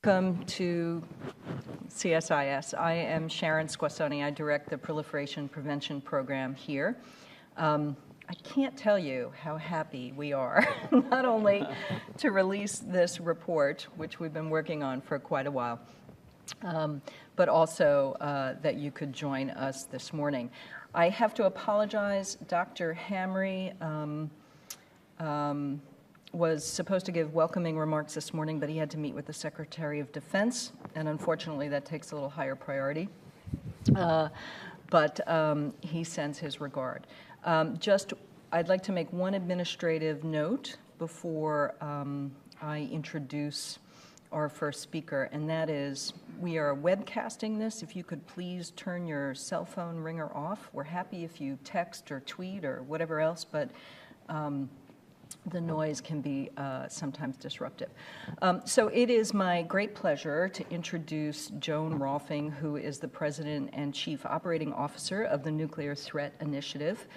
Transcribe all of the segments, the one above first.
Welcome to CSIS. I am Sharon Squassoni. I direct the Proliferation Prevention Program here. I can't tell you how happy we are, not only to release this report, which we've been working on for quite a while, but also that you could join us this morning. I have to apologize. Dr. Hamry was supposed to give welcoming remarks this morning, but he had to meet with the Secretary of Defense, and unfortunately that takes a little higher priority. But he sends his regard. I'd like to make one administrative note before I introduce our first speaker, and that is we are webcasting this. If you could please turn your cell phone ringer off. We're happy if you text or tweet or whatever else, but the noise can be sometimes disruptive. So it is my great pleasure to introduce Joan Rolfing, who is the President and Chief Operating Officer of the Nuclear Threat Initiative,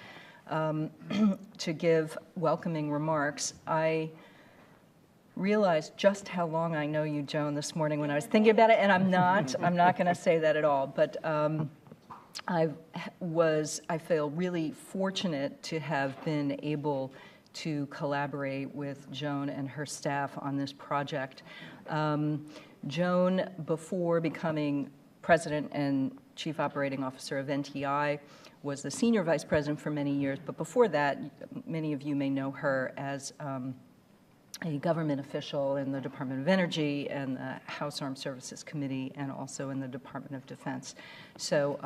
to give welcoming remarks. I realized just how long I know you, Joan, this morning when I was thinking about it, and I'm not going to say that at all, but I feel really fortunate to have been able to collaborate with Joan and her staff on this project. Joan, before becoming President and Chief Operating Officer of NTI, was the Senior Vice President for many years, but before that, many of you may know her as a government official in the Department of Energy and the House Armed Services Committee, and also in the Department of Defense. So,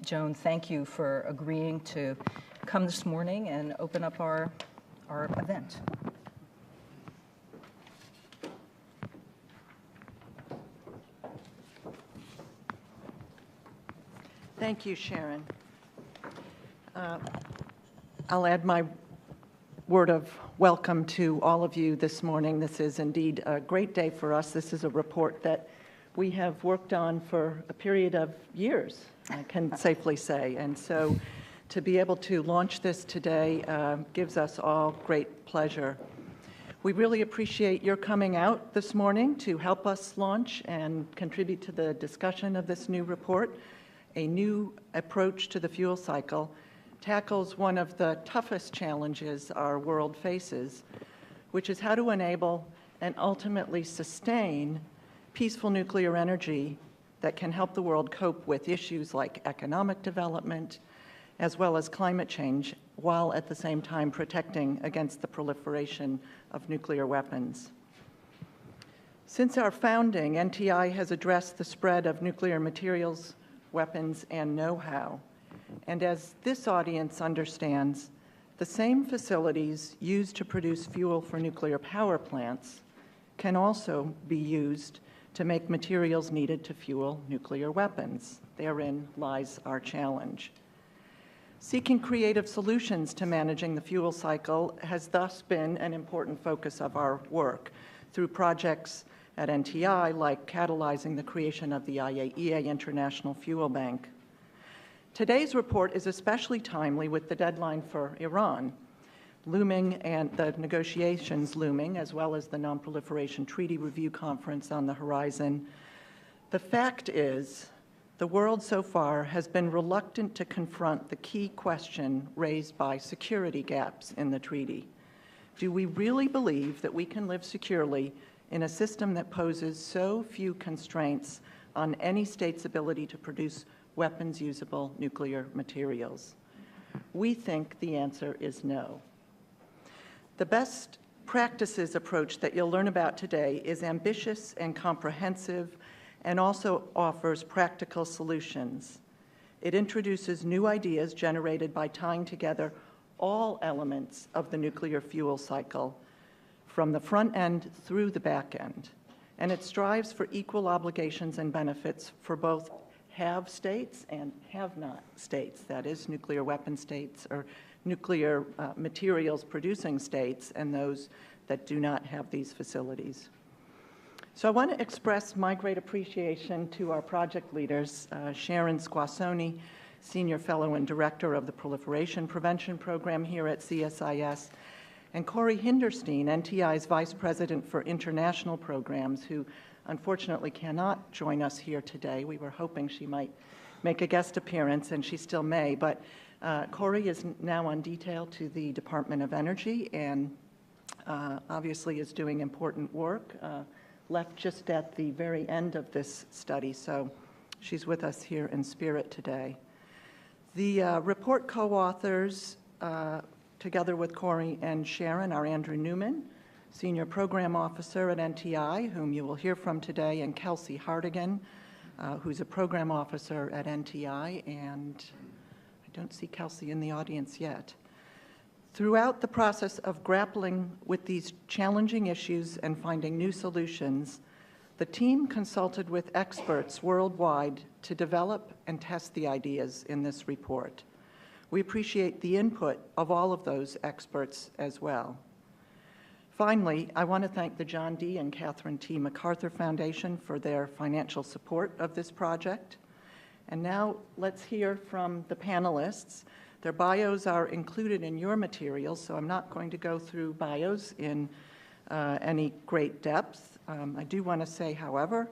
Joan, thank you for agreeing to come this morning and open up our event. Thank you, Sharon. I'll add my word of welcome to all of you this morning. This is indeed a great day for us. This is a report that we have worked on for a period of years, I can safely say. And so to be able to launch this today gives us all great pleasure. We really appreciate your coming out this morning to help us launch and contribute to the discussion of this new report. A new approach to the fuel cycle tackles one of the toughest challenges our world faces, which is how to enable and ultimately sustain peaceful nuclear energy that can help the world cope with issues like economic development, as well as climate change, while at the same time protecting against the proliferation of nuclear weapons. Since our founding, NTI has addressed the spread of nuclear materials, weapons, and know-how. And as this audience understands, the same facilities used to produce fuel for nuclear power plants can also be used to make materials needed to fuel nuclear weapons. Therein lies our challenge. Seeking creative solutions to managing the fuel cycle has thus been an important focus of our work through projects at NTI like catalyzing the creation of the IAEA International Fuel Bank. Today's report is especially timely with the deadline for Iran looming and the negotiations looming, as well as the Non-Proliferation Treaty Review Conference on the horizon. The fact is, the world so far has been reluctant to confront the key question raised by security gaps in the treaty. Do we really believe that we can live securely in a system that poses so few constraints on any state's ability to produce weapons-usable nuclear materials? We think the answer is no. The best practices approach that you'll learn about today is ambitious and comprehensive and also offers practical solutions. It introduces new ideas generated by tying together all elements of the nuclear fuel cycle from the front end through the back end. And it strives for equal obligations and benefits for both have states and have not states, that is, nuclear weapon states or nuclear materials producing states and those that do not have these facilities. So I want to express my great appreciation to our project leaders, Sharon Squassoni, Senior Fellow and Director of the Proliferation Prevention Program here at CSIS, and Corey Hinderstein, NTI's Vice President for International Programs, who unfortunately cannot join us here today. We were hoping she might make a guest appearance, and she still may, but Corey is now on detail to the Department of Energy and obviously is doing important work, left just at the very end of this study, so she's with us here in spirit today. The report co-authors, together with Corey and Sharon, are Andrew Newman, Senior Program Officer at NTI, whom you will hear from today, and Kelsey Hartigan, who's a Program Officer at NTI, and I don't see Kelsey in the audience yet. Throughout the process of grappling with these challenging issues and finding new solutions, the team consulted with experts worldwide to develop and test the ideas in this report. We appreciate the input of all of those experts as well. Finally, I want to thank the John D. and Catherine T. MacArthur Foundation for their financial support of this project. And now let's hear from the panelists. Their bios are included in your materials, so I'm not going to go through bios in any great depth. I do want to say, however,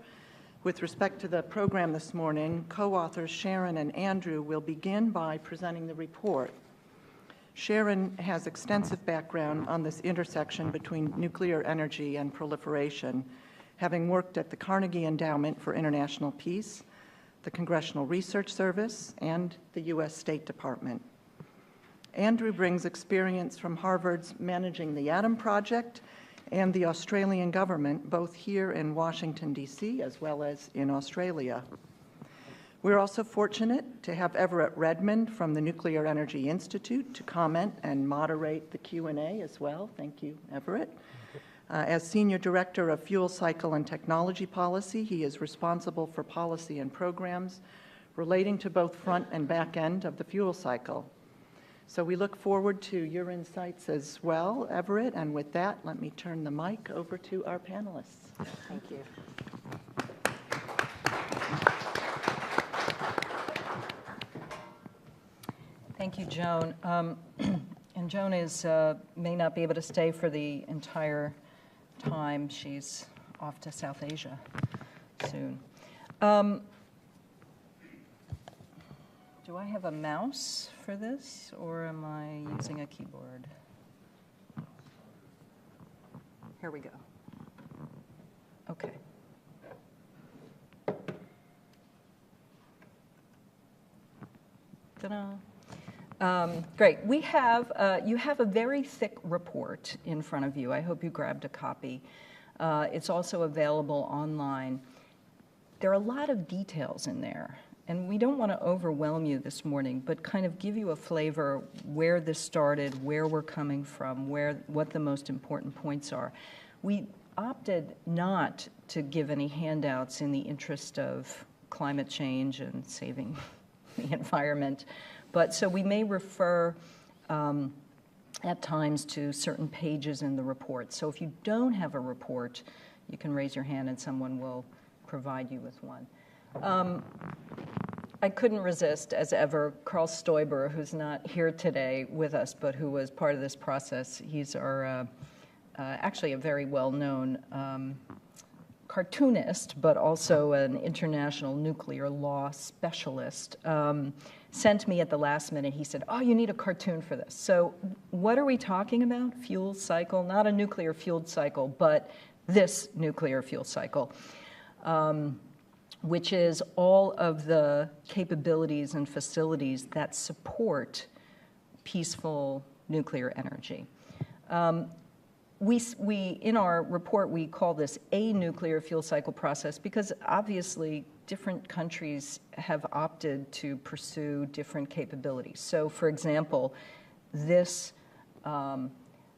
with respect to the program this morning, co-authors Sharon and Andrew will begin by presenting the report. Sharon has extensive background on this intersection between nuclear energy and proliferation, having worked at the Carnegie Endowment for International Peace, the Congressional Research Service, and the U.S. State Department. Andrew brings experience from Harvard's Managing the Atom Project and the Australian government, both here in Washington, D.C., as well as in Australia. We're also fortunate to have Everett Redmond from the Nuclear Energy Institute to comment and moderate the Q&A as well. Thank you, Everett. As Senior Director of Fuel Cycle and Technology Policy, he is responsible for policy and programs relating to both front and back end of the fuel cycle. So we look forward to your insights as well, Everett, and with that, let me turn the mic over to our panelists. Thank you. Thank you, Joan. And Joan may not be able to stay for the entire time. She's off to South Asia soon. Do I have a mouse for this, or am I using a keyboard? Here we go. Okay. Ta-da. Great. We have, you have a very thick report in front of you. I hope you grabbed a copy. It's also available online. There are a lot of details in there, and we don't want to overwhelm you this morning, but kind of give you a flavor where this started, where we're coming from, what the most important points are. We opted not to give any handouts in the interest of climate change and saving the environment. But so we may refer at times to certain pages in the report. So if you don't have a report, you can raise your hand and someone will provide you with one. I couldn't resist, as ever, Carl Stoiber, who's not here today with us, but who was part of this process. He's our, actually a very well-known cartoonist, but also an international nuclear law specialist, sent me at the last minute. He said, oh, you need a cartoon for this. So what are we talking about? Fuel cycle, not a nuclear fueled cycle, but this nuclear fuel cycle, which is all of the capabilities and facilities that support peaceful nuclear energy. In our report, we call this a nuclear fuel cycle process because obviously different countries have opted to pursue different capabilities. So, for example, this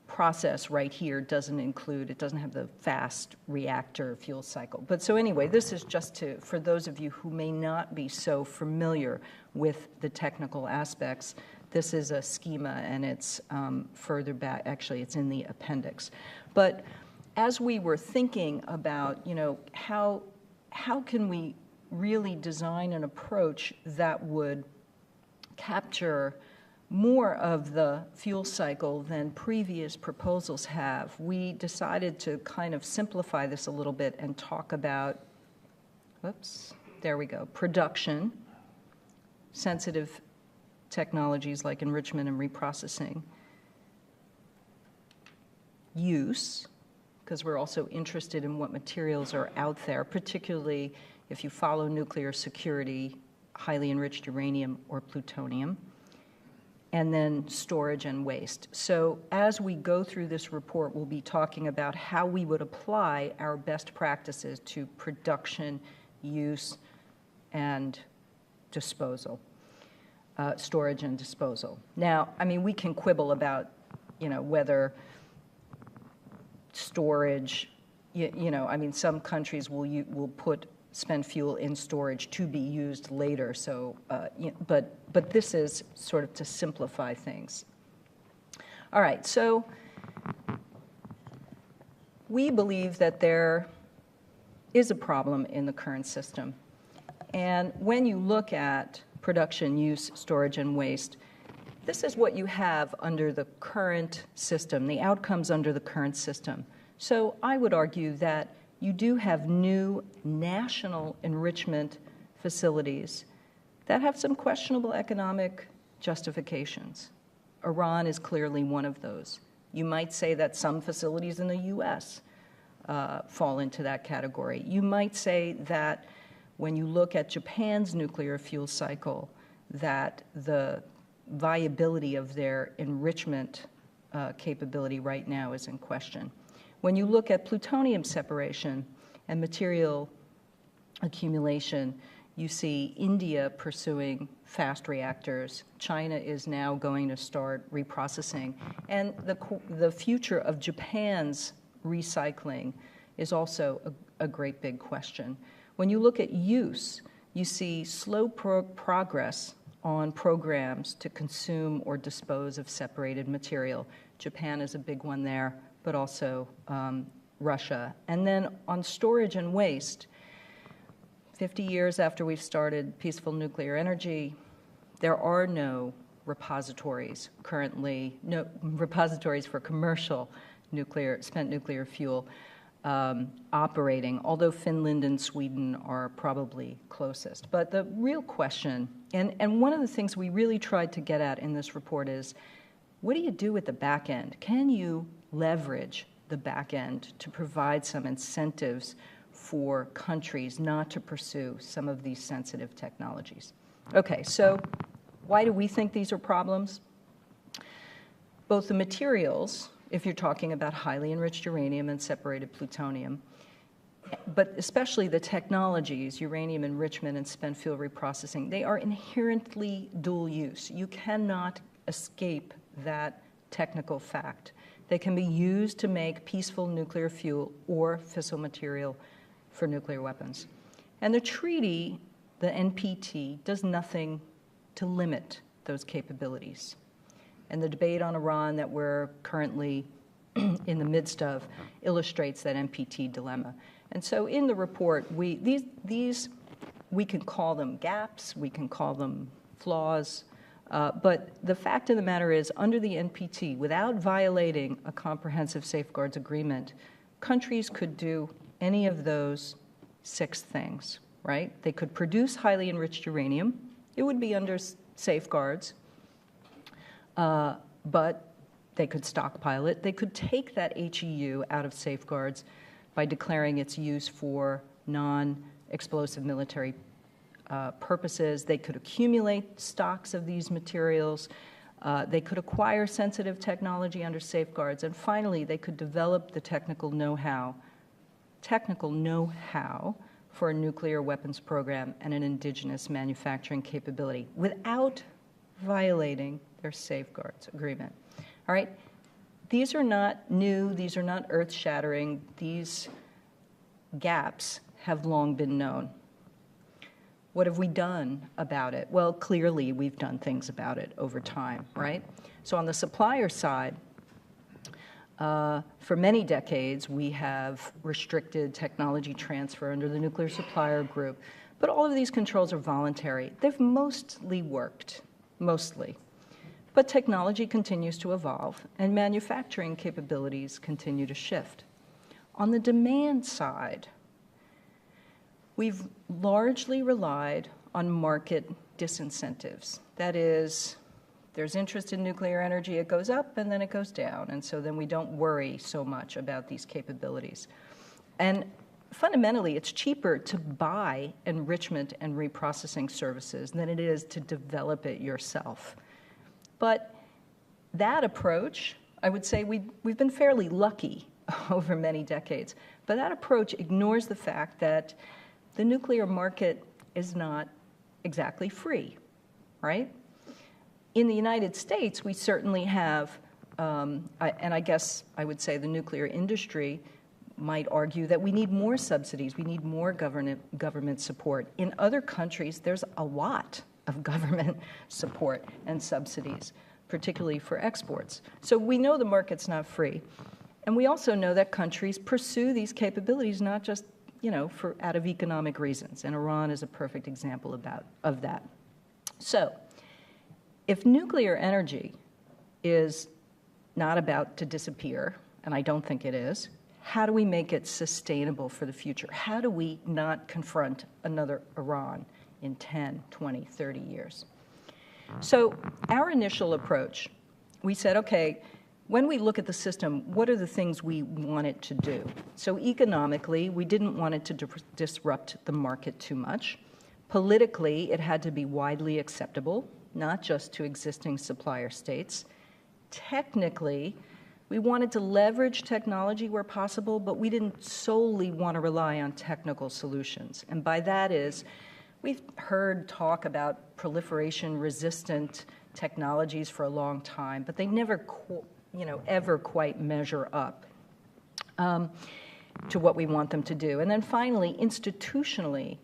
process right here it doesn't have the fast reactor fuel cycle. But so anyway, this is just for those of you who may not be so familiar with the technical aspects. This is a schema, and it's further back. Actually, it's in the appendix. But as we were thinking about, how can we really design an approach that would capture more of the fuel cycle than previous proposals have, we decided to kind of simplify this a little bit and talk about, production, sensitive technologies like enrichment and reprocessing, use, because we're also interested in what materials are out there, particularly if you follow nuclear security, highly enriched uranium or plutonium, and then storage and waste. So as we go through this report, we'll be talking about how we would apply our best practices to production, use, and disposal, storage and disposal. Now, I mean, we can quibble about, whether storage, some countries will put spent fuel in storage to be used later. So, but this is sort of to simplify things. All right, so we believe that there is a problem in the current system. And when you look at production, use, storage, and waste, this is what you have under the current system, the outcomes under the current system. So I would argue that you do have new national enrichment facilities that have some questionable economic justifications. Iran is clearly one of those. You might say that some facilities in the U.S. Fall into that category. You might say that when you look at Japan's nuclear fuel cycle, that the viability of their enrichment capability right now is in question. When you look at plutonium separation and material accumulation, you see India pursuing fast reactors. China is now going to start reprocessing. And the future of Japan's recycling is also a great big question. When you look at use, you see slow progress on programs to consume or dispose of separated material. Japan is a big one there, but also Russia. And then on storage and waste, 50 years after we've started peaceful nuclear energy, there are no repositories currently, no repositories for commercial spent nuclear fuel operating, although Finland and Sweden are probably closest. But the real question, and one of the things we really tried to get at in this report is, what do you do with the back end? Can you leverage the back end to provide some incentives for countries not to pursue some of these sensitive technologies? Okay, so why do we think these are problems? Both the materials, if you're talking about highly enriched uranium and separated plutonium, but especially the technologies, uranium enrichment and spent fuel reprocessing, they are inherently dual use. You cannot escape that technical fact. They can be used to make peaceful nuclear fuel or fissile material for nuclear weapons. And the treaty, the NPT, does nothing to limit those capabilities. And the debate on Iran that we're currently in the midst of illustrates that NPT dilemma. And so in the report, we can call them gaps, we can call them flaws, but the fact of the matter is, under the NPT, without violating a comprehensive safeguards agreement, countries could do any of those 6 things, right? They could produce highly enriched uranium. It would be under safeguards, but they could stockpile it. They could take that HEU out of safeguards by declaring its use for non-explosive military purposes. They could accumulate stocks of these materials. They could acquire sensitive technology under safeguards. And finally, they could develop the technical know-how for a nuclear weapons program and an indigenous manufacturing capability without violating their safeguards agreement. All right? These are not new. These are not earth-shattering. These gaps have long been known. What have we done about it? Well, clearly, we've done things about it over time, right? So on the supplier side, for many decades, we have restricted technology transfer under the Nuclear Supplier Group. But all of these controls are voluntary. They've mostly worked, mostly. But technology continues to evolve, and manufacturing capabilities continue to shift. On the demand side, we've largely relied on market disincentives. That is, there's interest in nuclear energy, it goes up and then it goes down, and so then we don't worry so much about these capabilities. And fundamentally, it's cheaper to buy enrichment and reprocessing services than it is to develop it yourself. But that approach, I would say we've been fairly lucky over many decades, but that approach ignores the fact that the nuclear market is not exactly free, right? In the United States, we certainly have, and I guess I would say the nuclear industry might argue that we need more subsidies, we need more government support. In other countries, there's a lot of government support and subsidies, particularly for exports. So we know the market's not free. And we also know that countries pursue these capabilities not just, out of economic reasons. And Iran is a perfect example of that. So if nuclear energy is not about to disappear, and I don't think it is, how do we make it sustainable for the future? How do we not confront another Iran in 10, 20, 30 years? So our initial approach, we said, okay, when we look at the system, what are the things we want it to do? So economically, we didn't want it to disrupt the market too much. Politically, it had to be widely acceptable, not just to existing supplier states. Technically, we wanted to leverage technology where possible, but we didn't solely want to rely on technical solutions. And by that is, we've heard talk about proliferation-resistant technologies for a long time, but they never, ever quite measure up to what we want them to do. And then finally, institutionally,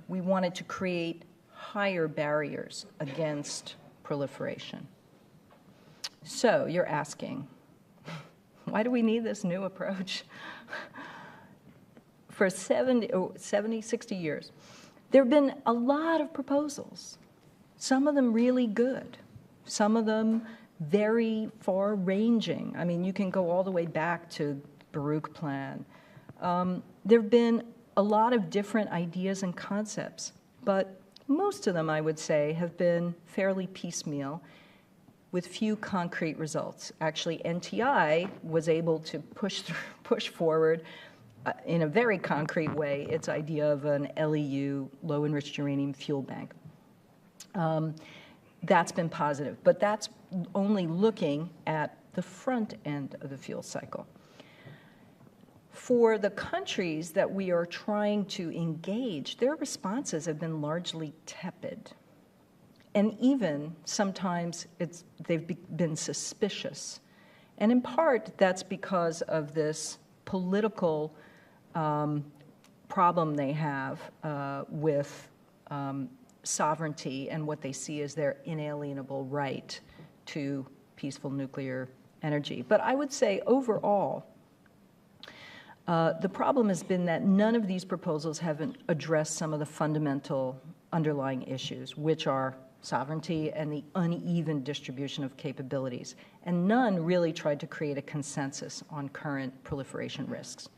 we wanted to create higher barriers against proliferation. So you're asking, why do we need this new approach? For 70, 60 years, there have been a lot of proposals, some of them really good, some of them very far-ranging. I mean, you can go all the way back to Baruch Plan. There have been a lot of different ideas and concepts, but most of them, I would say, have been fairly piecemeal with few concrete results. Actually, NTI was able to push forward in a very concrete way its idea of an LEU, low-enriched uranium fuel bank. That's been positive, but that's only looking at the front end of the fuel cycle. For the countries that we are trying to engage, their responses have been largely tepid. And even sometimes they've been suspicious. And in part, that's because of this political problem they have with sovereignty and what they see as their inalienable right to peaceful nuclear energy. But I would say overall, the problem has been that none of these proposals haven't addressed some of the fundamental underlying issues, which are sovereignty and the uneven distribution of capabilities. And none really tried to create a consensus on current proliferation risks.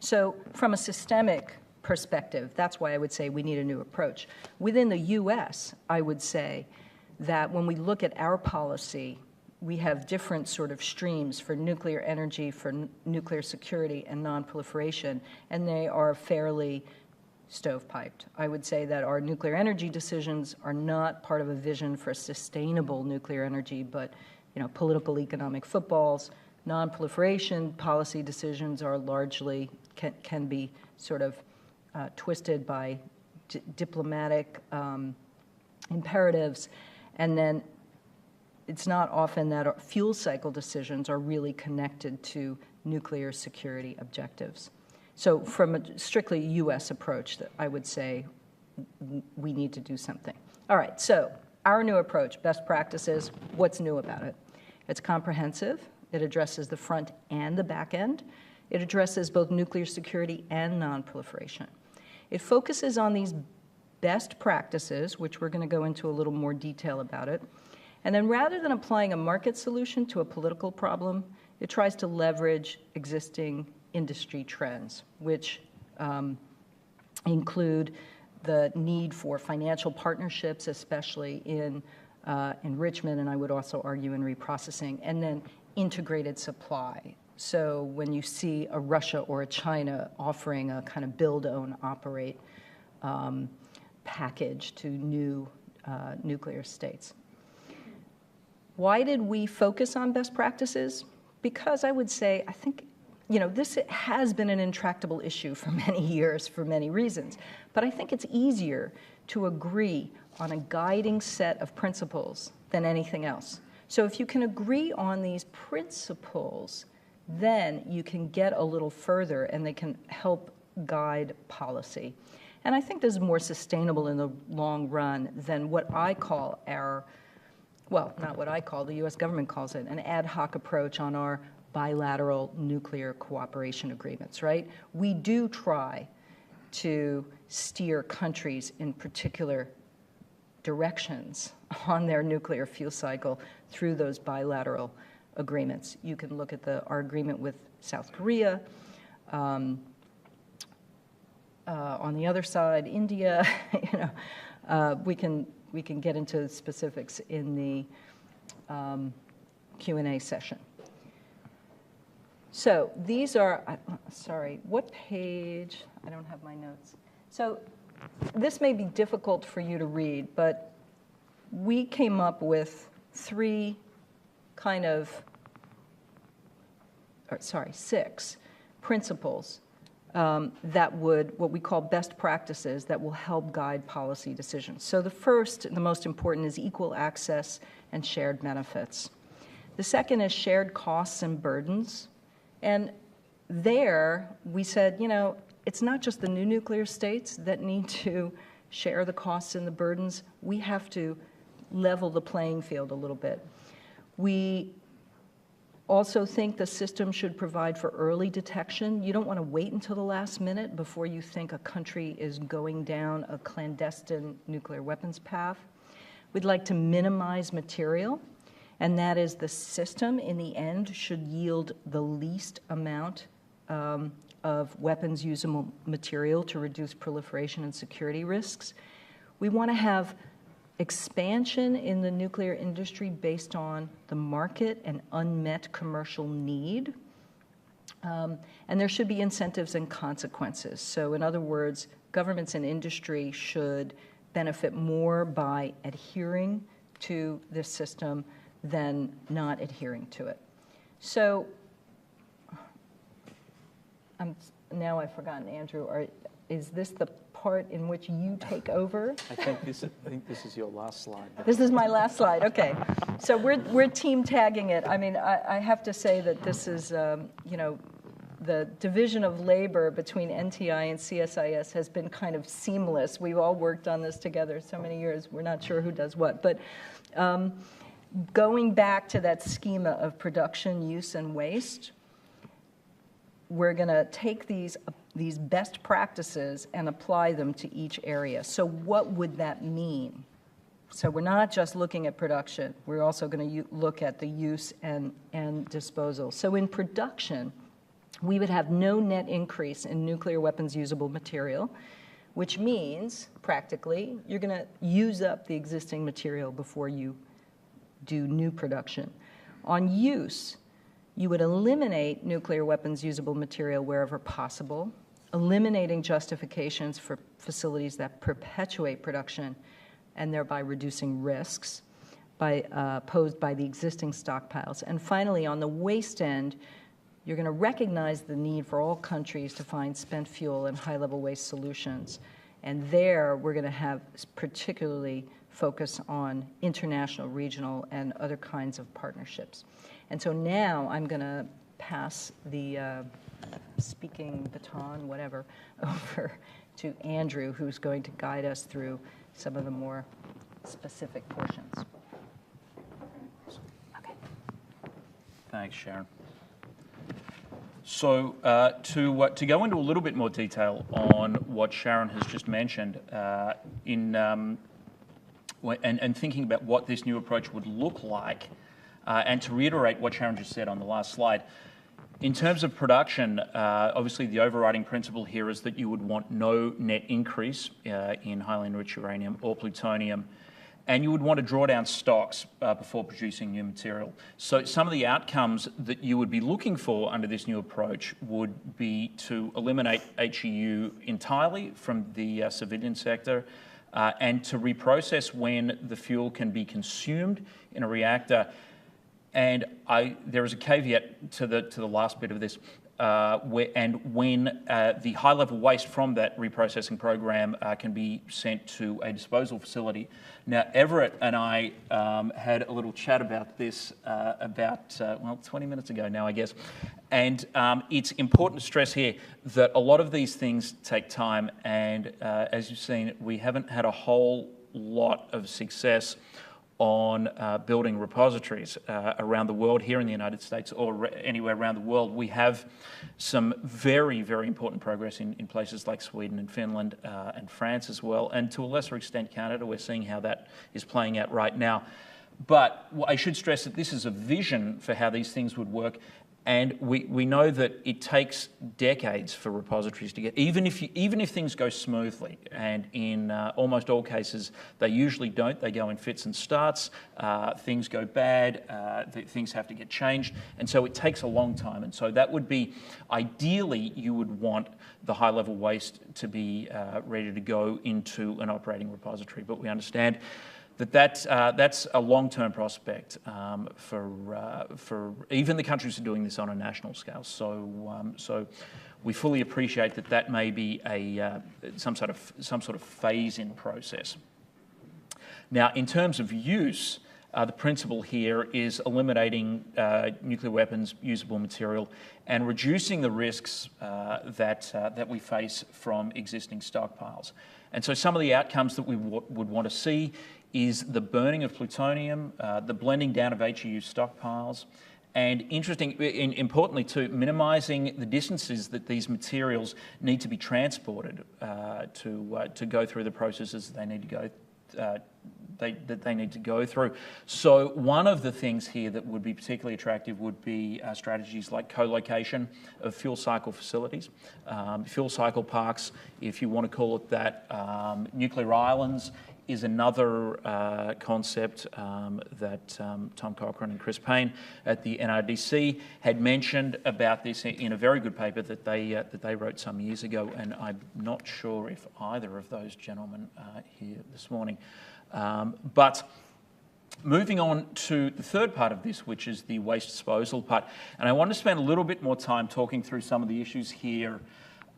So from a systemic perspective, that's why I would say we need a new approach. Within the US, I would say that when we look at our policy, we have different sort of streams for nuclear energy, for nuclear security, and non-proliferation, and they are fairly stovepiped. I would say that our nuclear energy decisions are not part of a vision for sustainable nuclear energy, but political economic footballs. Non-proliferation policy decisions are largely, can be sort of twisted by diplomatic imperatives, and then it's not often that our fuel cycle decisions are really connected to nuclear security objectives. So from a strictly U.S. approach, that I would say we need to do something. All right, so our new approach, best practices, what's new about it? It's comprehensive. It addresses the front and the back end. It addresses both nuclear security and non-proliferation. It focuses on these best practices, which we're going to go into a little more detail about it, And then rather than applying a market solution to a political problem, it tries to leverage existing industry trends, which include the need for financial partnerships, especially in enrichment, and I would also argue in reprocessing, and then integrated supply. So when you see a Russia or a China offering a kind of build, own, operate package to new nuclear states. Why did we focus on best practices? Because I would say, I think, this has been an intractable issue for many years for many reasons. But I think it's easier to agree on a guiding set of principles than anything else. So if you can agree on these principles, then you can get a little further and they can help guide policy. And I think this is more sustainable in the long run than what I call not what I call, the US government calls it, an ad hoc approach on our bilateral nuclear cooperation agreements, right? We do try to steer countries in particular directions on their nuclear fuel cycle through those bilateral agreements. You can look at our agreement with South Korea. On the other side, India. We can get into specifics in the Q&A session. So these are, what page? I don't have my notes. So this may be difficult for you to read, but we came up with six principles that what we call best practices that will help guide policy decisions. So the first, the most important, is equal access and shared benefits. The second is shared costs and burdens. And there we said, it's not just the new nuclear states that need to share the costs and the burdens. We have to level the playing field a little bit. We also think the system should provide for early detection. You don't want to wait until the last minute before you think a country is going down a clandestine nuclear weapons path. We'd like to minimize material, and that is the system in the end should yield the least amount of weapons usable material to reduce proliferation and security risks. We want to have expansion in the nuclear industry based on the market and unmet commercial need. And there should be incentives and consequences. So in other words, governments and industry should benefit more by adhering to this system than not adhering to it. So now I've forgotten, Andrew, is this the part in which you take over? I think this is your last slide. This is my last slide. Okay, so we're team tagging it. I mean, I have to say that this is the division of labor between NTI and CSIS has been kind of seamless. We've all worked on this together so many years. We're not sure who does what, but going back to that schema of production, use, and waste, we're going to take these best practices and apply them to each area. So what would that mean? So we're not just looking at production. We're also going to look at the use and disposal. So in production, we would have no net increase in nuclear weapons usable material, which means, practically, you're going to use up the existing material before you do new production. On use, you would eliminate nuclear weapons usable material wherever possible, eliminating justifications for facilities that perpetuate production and thereby reducing risks posed by the existing stockpiles. And finally, on the waste end, you're going to recognize the need for all countries to find spent fuel and high-level waste solutions. And there, we're going to have particularly focus on international, regional, and other kinds of partnerships. And so now I'm going to pass the speaking baton, whatever, over to Andrew, who's going to guide us through some of the more specific portions. Okay. Thanks, Sharon. So to go into a little bit more detail on what Sharon has just mentioned, and thinking about what this new approach would look like, and to reiterate what Sharon just said on the last slide, in terms of production, obviously the overriding principle here is that you would want no net increase in highly enriched uranium or plutonium, and you would want to draw down stocks before producing new material. So some of the outcomes that you would be looking for under this new approach would be to eliminate HEU entirely from the civilian sector, and to reprocess when the fuel can be consumed in a reactor. And there is a caveat to the last bit of this, when the high-level waste from that reprocessing program can be sent to a disposal facility. Now, Everett and I had a little chat about this about 20 minutes ago now, I guess. And it's important to stress here that a lot of these things take time, and as you've seen, we haven't had a whole lot of success on building repositories around the world, here in the United States or anywhere around the world. We have some very, very important progress in places like Sweden and Finland and France as well, and to a lesser extent Canada. We're seeing how that is playing out right now. But I should stress that this is a vision for how these things would work, and we know that it takes decades for repositories to get, even if things go smoothly, and in almost all cases they usually don't. They go in fits and starts, things go bad, things have to get changed, and so it takes a long time. And so that would be, ideally you would want the high level waste to be ready to go into an operating repository, but we understand that's a long-term prospect for even the countries who are doing this on a national scale. So we fully appreciate that may be some sort of phase-in process. Now, in terms of use, the principle here is eliminating nuclear weapons usable material and reducing the risks that we face from existing stockpiles. And so some of the outcomes that we would want to see is the burning of plutonium, the blending down of HEU stockpiles, and importantly too, minimising the distances that these materials need to be transported to go through the processes that they need to go through. So one of the things here that would be particularly attractive would be strategies like co-location of fuel cycle facilities, fuel cycle parks, if you want to call it that. Nuclear islands is another concept that Tom Cochrane and Chris Payne at the NRDC had mentioned about this in a very good paper that they wrote some years ago, and I'm not sure if either of those gentlemen are here this morning. But moving on to the third part of this, which is the waste disposal part, and I want to spend a little bit more time talking through some of the issues here.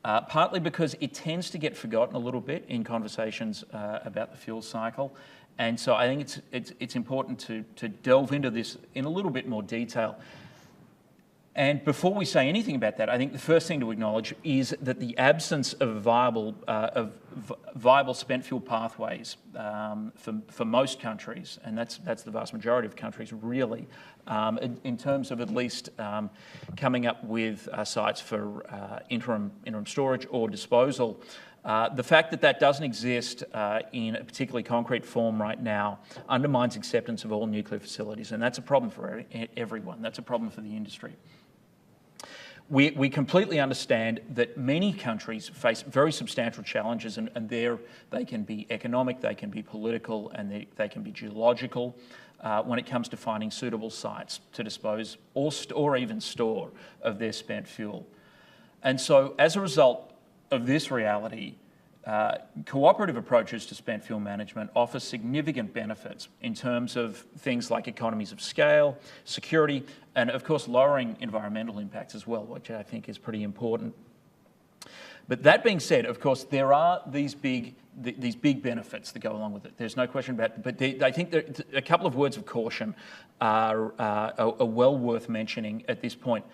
Partly because it tends to get forgotten a little bit in conversations about the fuel cycle, and so I think it's important to delve into this in a little bit more detail. And before we say anything about that, I think the first thing to acknowledge is that the absence of viable spent fuel pathways for most countries, and that's the vast majority of countries really, in terms of at least coming up with sites for interim storage or disposal. The fact that doesn't exist in a particularly concrete form right now undermines acceptance of all nuclear facilities, and that's a problem for everyone. That's a problem for the industry. We completely understand that many countries face very substantial challenges, and there they can be economic, they can be political, and they can be geological when it comes to finding suitable sites to dispose or even store of their spent fuel. And so as a result of this reality, cooperative approaches to spent fuel management offer significant benefits in terms of things like economies of scale, security, and of course lowering environmental impacts as well, which I think is pretty important. But that being said, of course, there are these big benefits that go along with it. There's no question about it. But I think that a couple of words of caution are well worth mentioning at this point.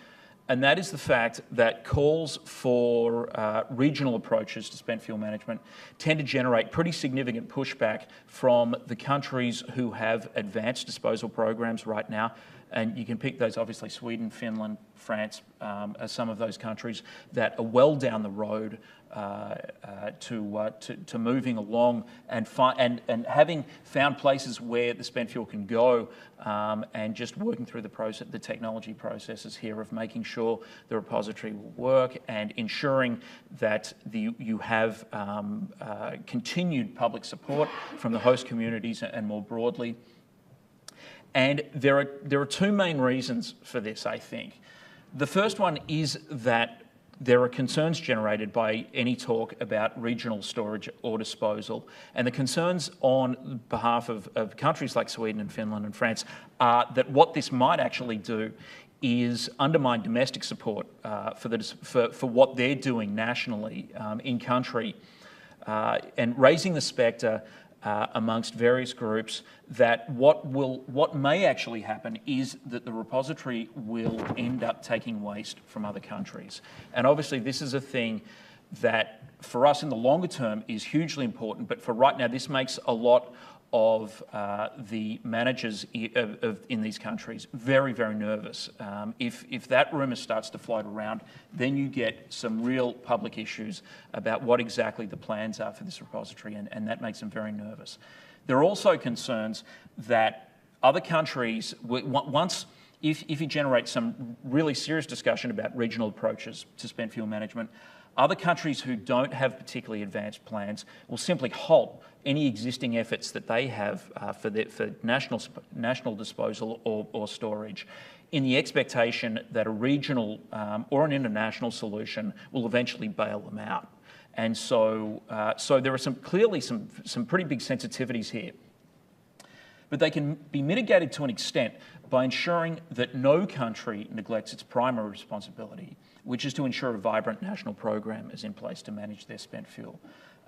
And that is the fact that calls for regional approaches to spent fuel management tend to generate pretty significant pushback from the countries who have advanced disposal programs right now. And you can pick those, obviously, Sweden, Finland, France, as some of those countries that are well down the road to moving along and having found places where the spent fuel can go, and just working through the technology processes here of making sure the repository will work and ensuring that you have continued public support from the host communities and more broadly. And there are two main reasons for this, I think. The first one is that there are concerns generated by any talk about regional storage or disposal. And the concerns on behalf of countries like Sweden and Finland and France are that what this might actually do is undermine domestic support for what they're doing nationally in country, and raising the spectre amongst various groups that what may actually happen is that the repository will end up taking waste from other countries. And obviously this is a thing that for us in the longer term is hugely important, but for right now this makes a lot of the managers in these countries very, very nervous. If that rumour starts to float around, then you get some real public issues about what exactly the plans are for this repository, and that makes them very nervous. There are also concerns that other countries, if you generate some really serious discussion about regional approaches to spent fuel management, other countries who don't have particularly advanced plans will simply halt any existing efforts that they have for national disposal or storage, in the expectation that a regional or an international solution will eventually bail them out. And so there are clearly some pretty big sensitivities here. But they can be mitigated to an extent by ensuring that no country neglects its primary responsibility, which is to ensure a vibrant national program is in place to manage their spent fuel.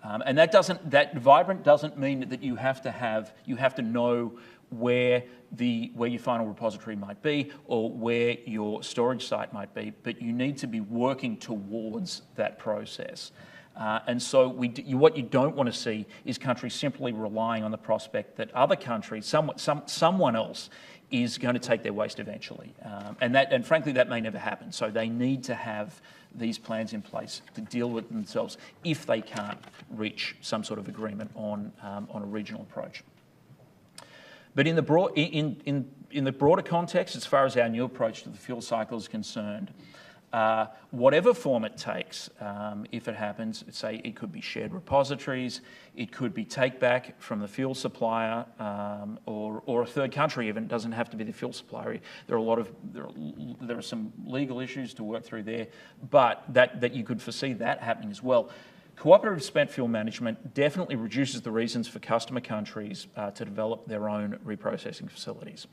And that vibrant doesn't mean that you have to know where your final repository might be or where your storage site might be, but you need to be working towards that process. And so what you don't want to see is countries simply relying on the prospect that other countries, someone else, is going to take their waste eventually. And frankly, that may never happen. So they need to have these plans in place to deal with themselves if they can't reach some sort of agreement on a regional approach. But in the broader context, as far as our new approach to the fuel cycle is concerned, whatever form it takes, if it happens, say it could be shared repositories, it could be take back from the fuel supplier, or a third country even. It doesn't have to be the fuel supplier. There are some legal issues to work through there, but that you could foresee that happening as well. Cooperative spent fuel management definitely reduces the reasons for customer countries to develop their own reprocessing facilities.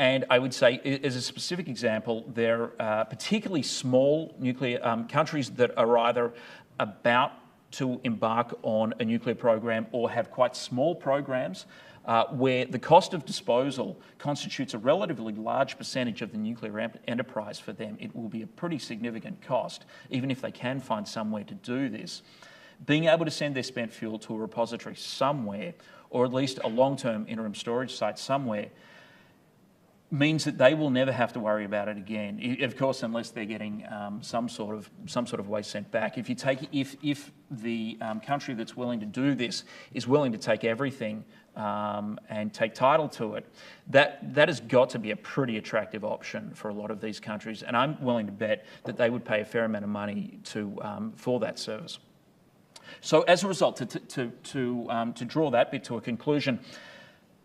And I would say, as a specific example, there are particularly small nuclear countries that are either about to embark on a nuclear program or have quite small programs where the cost of disposal constitutes a relatively large percentage of the nuclear enterprise for them. It will be a pretty significant cost, even if they can find somewhere to do this. Being able to send their spent fuel to a repository somewhere, or at least a long-term interim storage site somewhere, means that they will never have to worry about it again. Of course, unless they're getting some sort of waste sent back. If the country that's willing to do this is willing to take everything and take title to it, that has got to be a pretty attractive option for a lot of these countries. And I'm willing to bet that they would pay a fair amount of money for that service. So as a result, to draw that bit to a conclusion,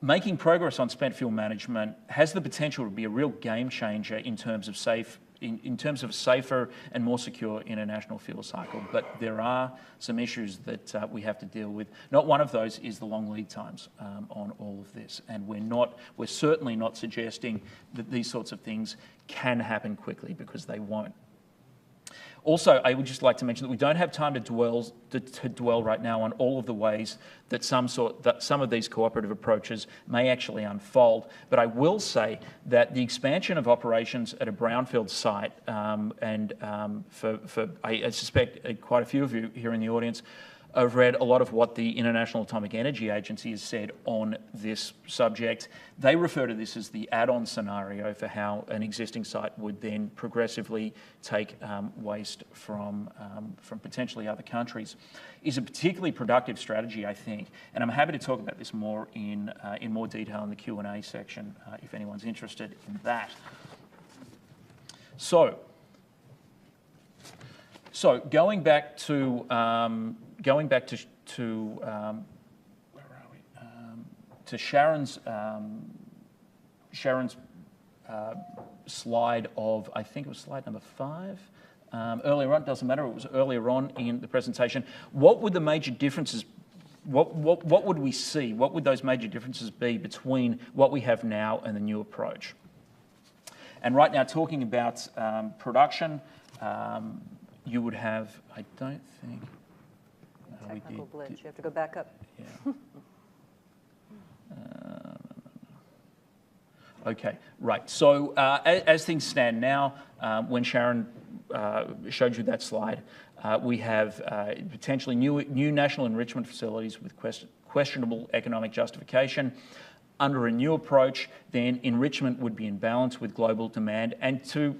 making progress on spent fuel management has the potential to be a real game changer in terms of a safer and more secure international fuel cycle. But there are some issues that we have to deal with. Not one of those is the long lead times on all of this. And we're certainly not suggesting that these sorts of things can happen quickly, because they won't. Also, I would just like to mention that we don't have time to dwell right now on all of the ways that some of these cooperative approaches may actually unfold. But I will say that the expansion of operations at a brownfield site, I suspect quite a few of you here in the audience I've read a lot of what the International Atomic Energy Agency has said on this subject. They refer to this as the add-on scenario for how an existing site would then progressively take waste from potentially other countries. Is a particularly productive strategy, I think, and I'm happy to talk about this more in more detail in the Q&A section if anyone's interested in that. So going back to where are we? To Sharon's slide of, I think it was slide number 5. Earlier on, doesn't matter. It was earlier on in the presentation. What would the major differences? What would we see? What would those major differences be between what we have now and the new approach? And right now, talking about production, you would have, I don't think... Technical glitch. You have to go back up. Yeah. Okay, right. So as things stand now, when Sharon showed you that slide, we have potentially new national enrichment facilities with questionable economic justification. Under a new approach, then enrichment would be in balance with global demand, and to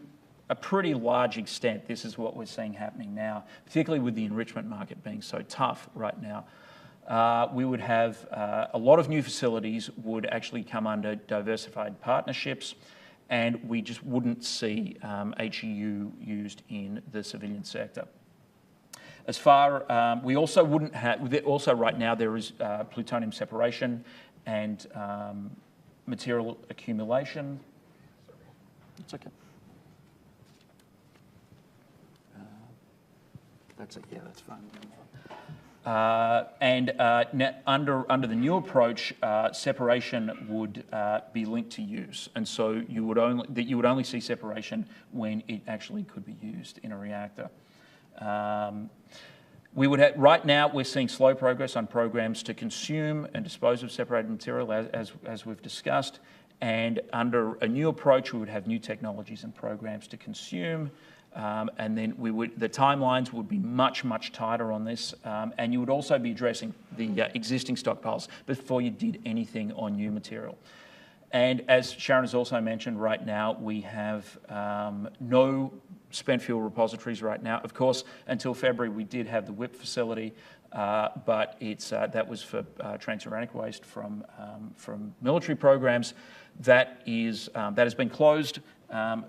a pretty large extent, this is what we're seeing happening now, particularly with the enrichment market being so tough right now. We would have a lot of new facilities would actually come under diversified partnerships, and we just wouldn't see HEU used in the civilian sector. As far, we also wouldn't have, also right now there is plutonium separation and material accumulation. It's okay. That's it. Yeah, that's fine. Under the new approach, separation would be linked to use, and so you would only see separation when it actually could be used in a reactor. We would have, right now we're seeing slow progress on programs to consume and dispose of separated material, as we've discussed. And under a new approach, we would have new technologies and programs to consume. And then the timelines would be much, much tighter on this, and you would also be addressing the existing stockpiles before you did anything on new material. And as Sharon has also mentioned, right now we have no spent fuel repositories right now. Of course, until February we did have the WIP facility, but that was for transuranic waste from military programs. That has been closed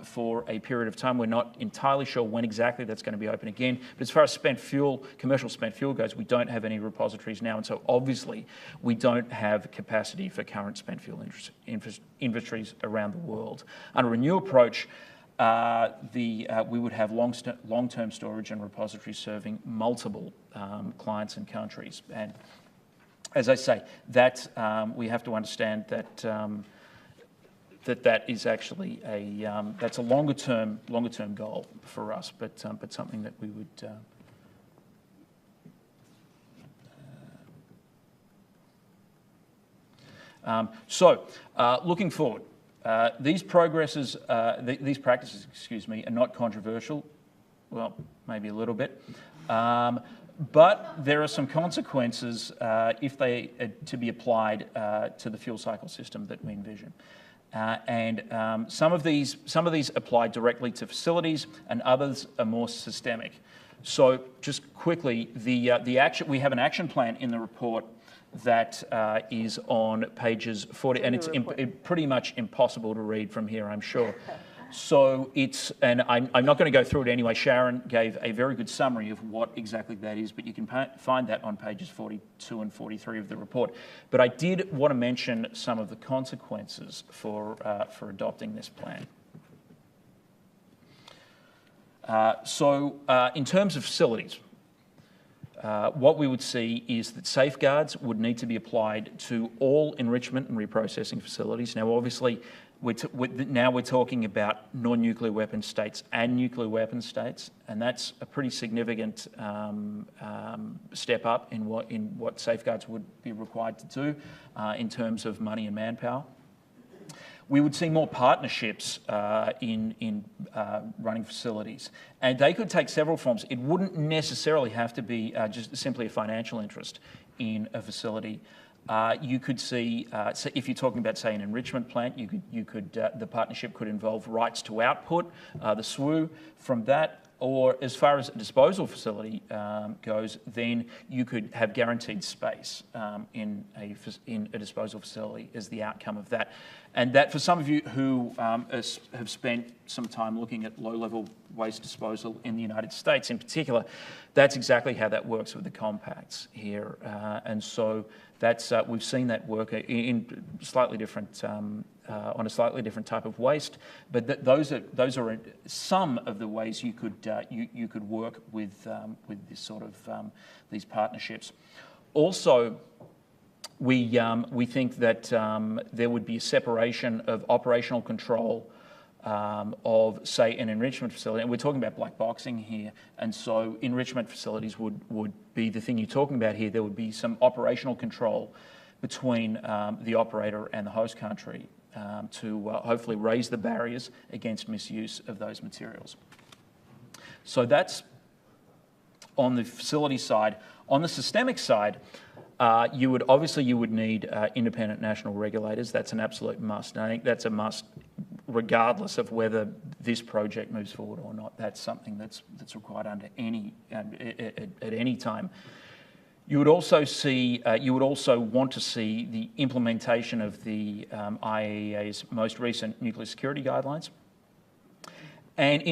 for a period of time. We're not entirely sure when exactly that's going to be open again. But as far as spent fuel, commercial spent fuel goes, we don't have any repositories now. And so obviously we don't have capacity for current spent fuel inventories around the world. Under a new approach, we would have long-term storage and repositories serving multiple clients and countries. And as I say, that we have to understand that that is actually that's a longer term goal for us, but something that we would. Looking forward, these practices, are not controversial. Well, maybe a little bit. But there are some consequences if they are to be applied to the fuel cycle system that we envision. Some of these apply directly to facilities, and others are more systemic. So, just quickly, we have an action plan in the report that is on pages 40, and it's pretty much impossible to read from here, I'm sure. So and I'm not going to go through it anyway. Sharon gave a very good summary of what exactly that is, but you can find that on pages 42 and 43 of the report. But I did want to mention some of the consequences for adopting this plan. In terms of facilities, what we would see is that safeguards would need to be applied to all enrichment and reprocessing facilities. Now, obviously, now we're talking about non-nuclear weapon states and nuclear weapon states, and that's a pretty significant step up in what safeguards would be required to do in terms of money and manpower. we would see more partnerships in running facilities. And they could take several forms. It wouldn't necessarily have to be just simply a financial interest in a facility. You could see, so if you're talking about, say, an enrichment plant, the partnership could involve rights to output, the SWU from that. Or as far as a disposal facility goes, then you could have guaranteed space in a disposal facility as the outcome of that. And that, for some of you who have spent some time looking at low-level waste disposal in the United States in particular, that's exactly how that works with the compacts here. And so that's we've seen that work in slightly different on a slightly different type of waste, but those are some of the ways you could work with this sort of these partnerships. Also, we think that there would be a separation of operational control of, say, an enrichment facility, and we're talking about black boxing here, and so enrichment facilities would be the thing you're talking about here. There would be some operational control between the operator and the host country to hopefully raise the barriers against misuse of those materials. So that's on the facility side. On the systemic side, you would need independent national regulators. That's an absolute must. And I think that's a must regardless of whether this project moves forward or not. That's something that's required under at any time. You would also want to see the implementation of the IAEA's most recent nuclear security guidelines. And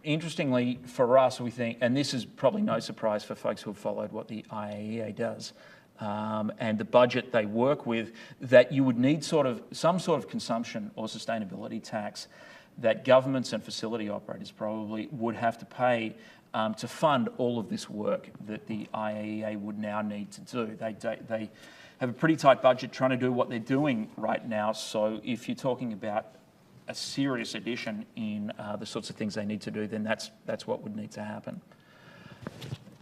interestingly for us, we think, and this is probably no surprise for folks who have followed what the IAEA does and the budget they work with, that you would need some sort of consumption or sustainability tax that governments and facility operators probably would have to pay to fund all of this work that the IAEA would now need to do. They have a pretty tight budget trying to do what they're doing right now, so if you're talking about a serious addition in the sorts of things they need to do, then that's what would need to happen.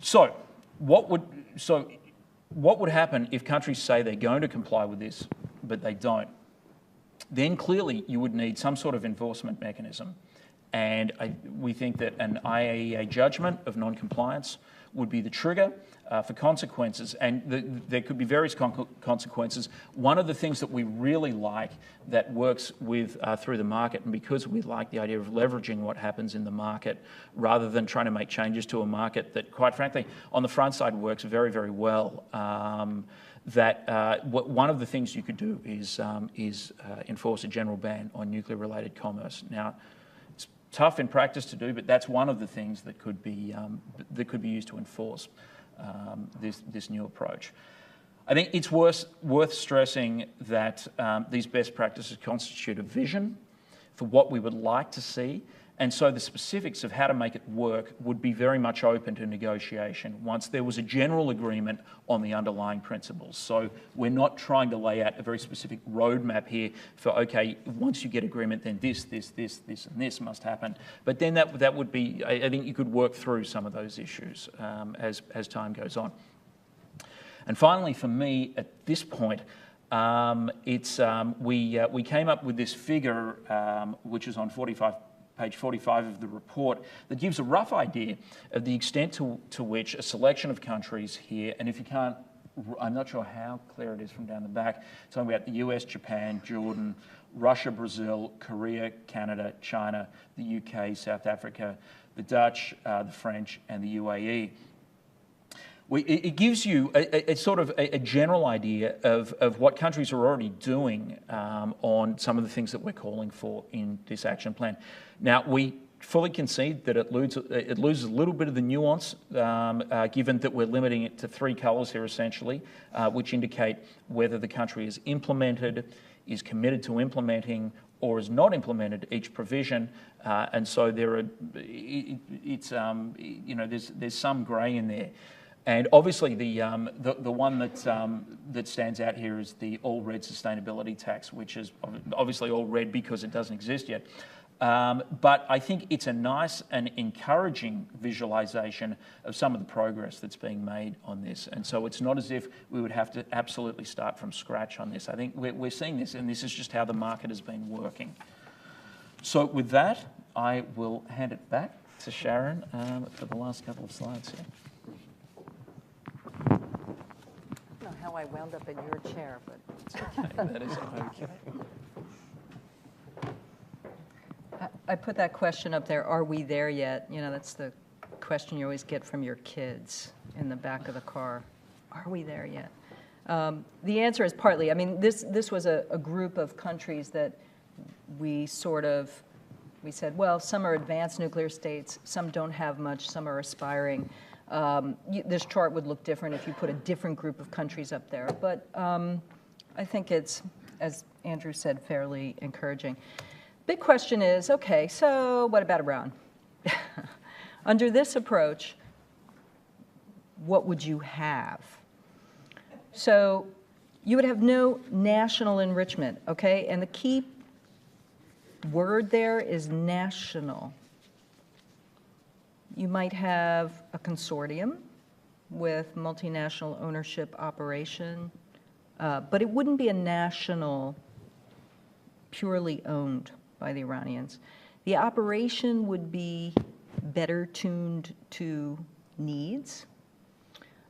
So what would happen if countries say they're going to comply with this, but they don't? Then clearly you would need some sort of enforcement mechanism. And we think that an IAEA judgment of non-compliance would be the trigger for consequences, and there could be various consequences. One of the things that we really like that works with through the market, and because we like the idea of leveraging what happens in the market rather than trying to make changes to a market that, quite frankly, on the front side works very, very well, one of the things you could do is enforce a general ban on nuclear-related commerce. Now, tough in practice to do, but that's one of the things that could be used to enforce this new approach. I think it's worth stressing that these best practices constitute a vision for what we would like to see, and so the specifics of how to make it work would be very much open to negotiation once there was a general agreement on the underlying principles. So we're not trying to lay out a very specific roadmap here for, okay, once you get agreement, then this, and this must happen. But then that would be, I think you could work through some of those issues as time goes on. And finally, for me, at this point, we came up with this figure, which is on page 45 of the report, that gives a rough idea of the extent to which a selection of countries here, and if you can't, I'm not sure how clear it is from down the back, talking about the US, Japan, Jordan, Russia, Brazil, Korea, Canada, China, the UK, South Africa, the Dutch, the French, and the UAE. It gives you a sort of a general idea of what countries are already doing on some of the things that we're calling for in this action plan. Now, we fully concede that it loses a little bit of the nuance, given that we're limiting it to 3 colours here, essentially, which indicate whether the country is implemented, is committed to implementing, or is not implemented each provision, and so there's some grey in there. And obviously, the one that stands out here is the all-red sustainability tax, which is obviously all red because it doesn't exist yet. But I think it's a nice and encouraging visualization of some of the progress that's being made on this. And so it's not as if we would have to absolutely start from scratch on this. I think we're seeing this, and this is just how the market has been working. So with that, I will hand it back to Sharon for the last couple of slides here. I don't know how I wound up in your chair, but That is okay. I put that question up there, are we there yet? You know, that's the question you always get from your kids in the back of the car. Are we there yet? The answer is partly. I mean, this was a group of countries that we said, well, some are advanced nuclear states, some don't have much, some are aspiring. This chart would look different if you put a different group of countries up there. But I think it's, as Andrew said, fairly encouraging. Big question is, okay, so what about Iran? Under this approach, what would you have? So you would have no national enrichment, okay? And the key word there is national. You might have a consortium with multinational ownership operation, but it wouldn't be a national, purely owned by the Iranians. The operation would be better tuned to needs.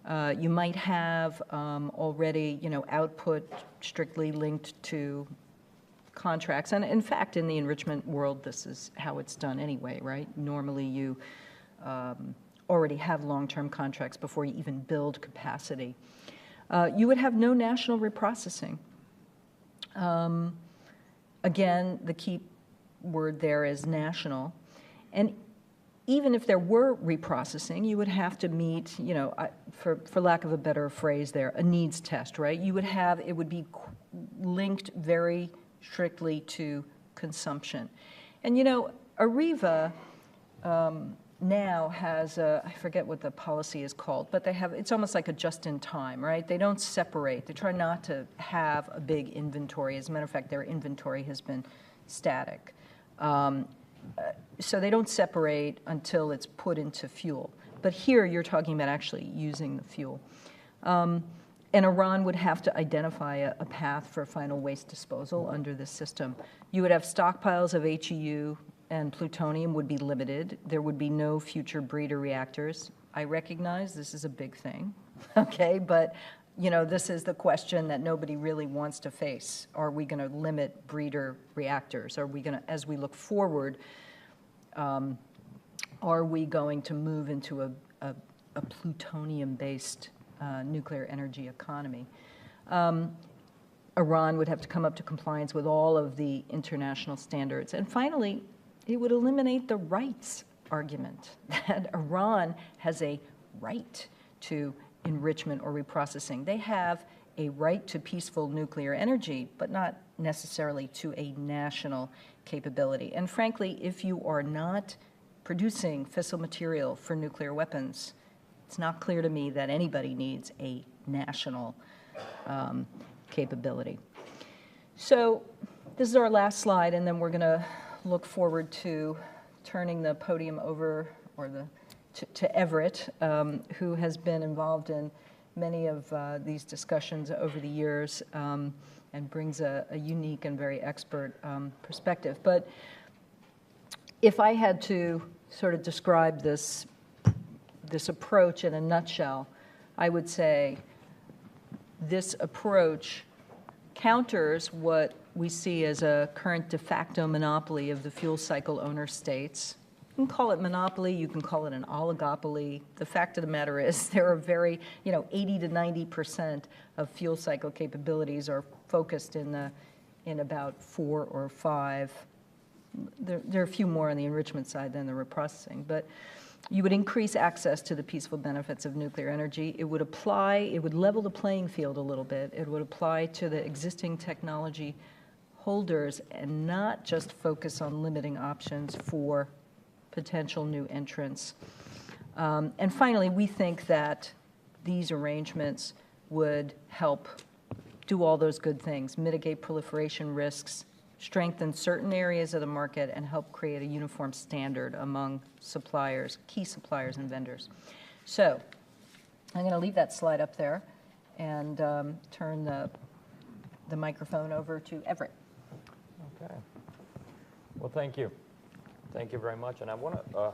You might have already, output strictly linked to contracts. And in fact, in the enrichment world, this is how it's done anyway, right? Normally you already have long-term contracts before you even build capacity. You would have no national reprocessing. Again, the key word there is national. And even if there were reprocessing, you would have to meet, for lack of a better phrase there, a needs test, right? It would be linked very strictly to consumption. And, Areva now has I forget what the policy is called, but it's almost like a just-in-time, right? They don't separate. They try not to have a big inventory. As a matter of fact, their inventory has been static. So they don't separate until it's put into fuel. But here you're talking about actually using the fuel. And Iran would have to identify a path for final waste disposal under this system. You would have stockpiles of HEU, and plutonium would be limited. There would be no future breeder reactors. I recognize this is a big thing, okay? But, this is the question that nobody really wants to face. Are we going to limit breeder reactors? Are we going to, as we look forward, are we going to move into a plutonium-based nuclear energy economy? Iran would have to come up to compliance with all of the international standards. And finally, it would eliminate the rights argument that Iran has a right to enrichment or reprocessing. They have a right to peaceful nuclear energy, but not necessarily to a national capability. And frankly, if you are not producing fissile material for nuclear weapons, it's not clear to me that anybody needs a national capability. So this is our last slide, and then we're going to look forward to turning the podium over, or to Everett, who has been involved in many of these discussions over the years and brings a unique and very expert perspective. But if I had to sort of describe this approach in a nutshell, I would say this approach counters what we see as a current de facto monopoly of the fuel cycle owner states. You can call it monopoly, you can call it an oligopoly. The fact of the matter is there are 80 to 90% of fuel cycle capabilities are focused in about 4 or 5. There are a few more on the enrichment side than the reprocessing, but you would increase access to the peaceful benefits of nuclear energy. It would level the playing field a little bit. It would apply to the existing technology holders and not just focus on limiting options for potential new entrants. And finally, we think that these arrangements would help do all those good things, mitigate proliferation risks, strengthen certain areas of the market, and help create a uniform standard among suppliers, key suppliers and vendors. So I'm going to leave that slide up there and turn the microphone over to Everett. Okay. Well, thank you. Thank you very much. And I want to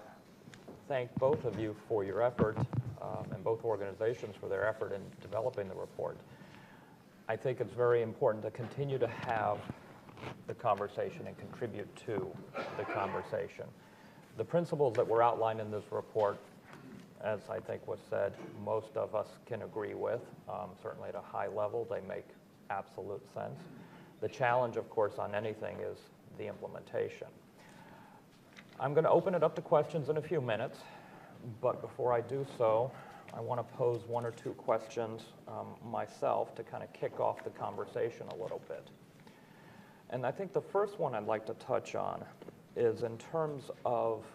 thank both of you for your effort and both organizations for their effort in developing the report. I think it's very important to continue to have the conversation and contribute to the conversation. The principles that were outlined in this report, as I think was said, most of us can agree with. Certainly at a high level, they make absolute sense. The challenge, of course, on anything is the implementation. I'm going to open it up to questions in a few minutes, but before I do so, I want to pose one or two questions myself to kind of kick off the conversation a little bit. And I think the first one I'd like to touch on is in terms of,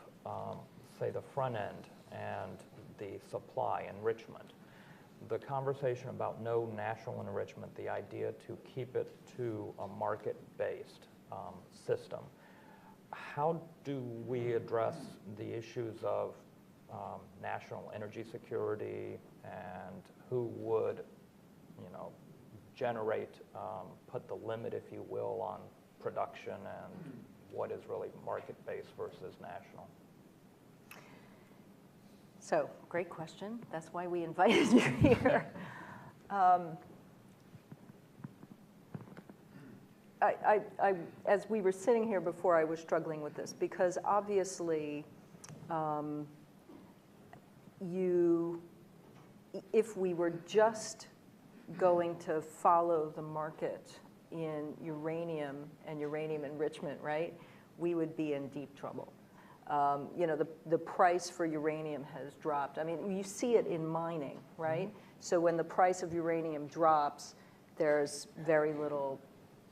say, the front end and the supply enrichment. The conversation about no national enrichment, the idea to keep it to a market-based system. How do we address the issues of national energy security and who would, generate, put the limit, if you will, on production and what is really market-based versus national? So, great question. That's why we invited you here. As we were sitting here before, I was struggling with this because obviously, if we were just going to follow the market in uranium and uranium enrichment, right, we would be in deep trouble. The price for uranium has dropped. I mean, you see it in mining, right? So when the price of uranium drops, there's very little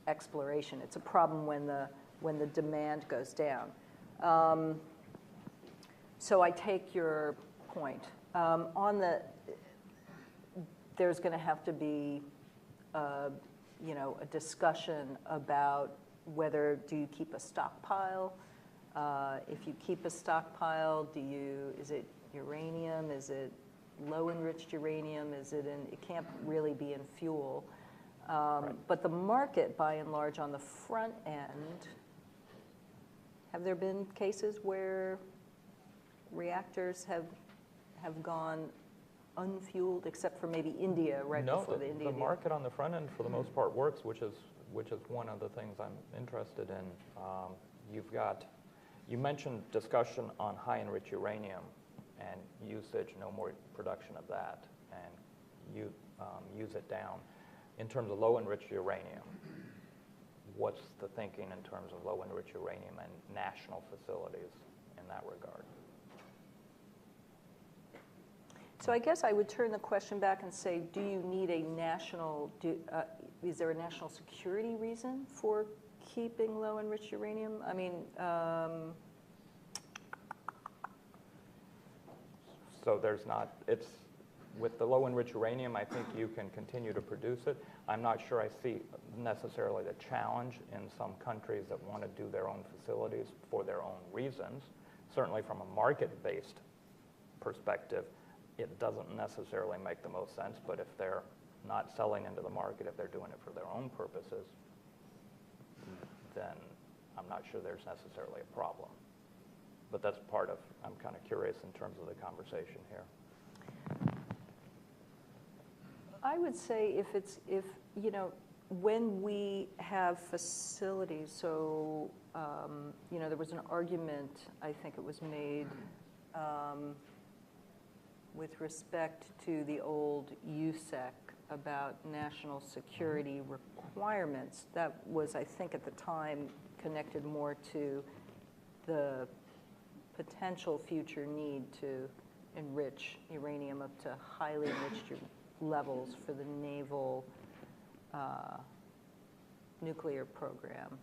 exploration. It's a problem when the demand goes down. So I take your point. There's going to have to be, a discussion about whether do you keep a stockpile. If you keep a stockpile, is it uranium? Is it low enriched uranium? It can't really be in fuel. Right. But the market, by and large, on the front end, have there been cases where reactors have gone unfueled, except for maybe India before the India deal? The market on the front end, for the most part, works, which is one of the things I'm interested in. You mentioned discussion on high enriched uranium and usage, no more production of that, and you use it down. In terms of low enriched uranium, what's the thinking in terms of low enriched uranium and national facilities in that regard? So I guess I would turn the question back and say, do you need is there a national security reason for keeping low enriched uranium? I mean, so there's not, with the low enriched uranium, I think you can continue to produce it. I'm not sure I see necessarily the challenge in some countries that want to do their own facilities for their own reasons. Certainly from a market-based perspective, it doesn't necessarily make the most sense, but if they're not selling into the market, if they're doing it for their own purposes, then I'm not sure there's necessarily a problem. But that's part of, I'm kind of curious in terms of the conversation here. I would say when we have facilities, so, there was an argument, I think it was made, with respect to the old USEC about national security requirements. That was, I think, at the time connected more to the potential future need to enrich uranium up to highly enriched levels for the naval nuclear program.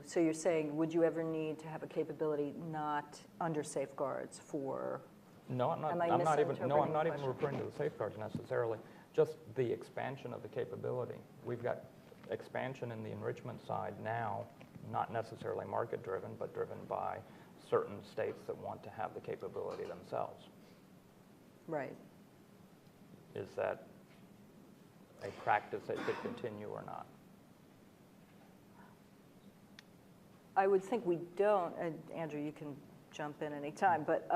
So you're saying, would you ever need to have a capability not under safeguards for? No, I'm not even referring to the safeguards necessarily. just the expansion of the capability. We've got expansion in the enrichment side now, not necessarily market-driven, but driven by certain states that want to have the capability themselves. Right. Is that a practice that could continue or not? I would think we don't, and Andrew, you can jump in anytime, but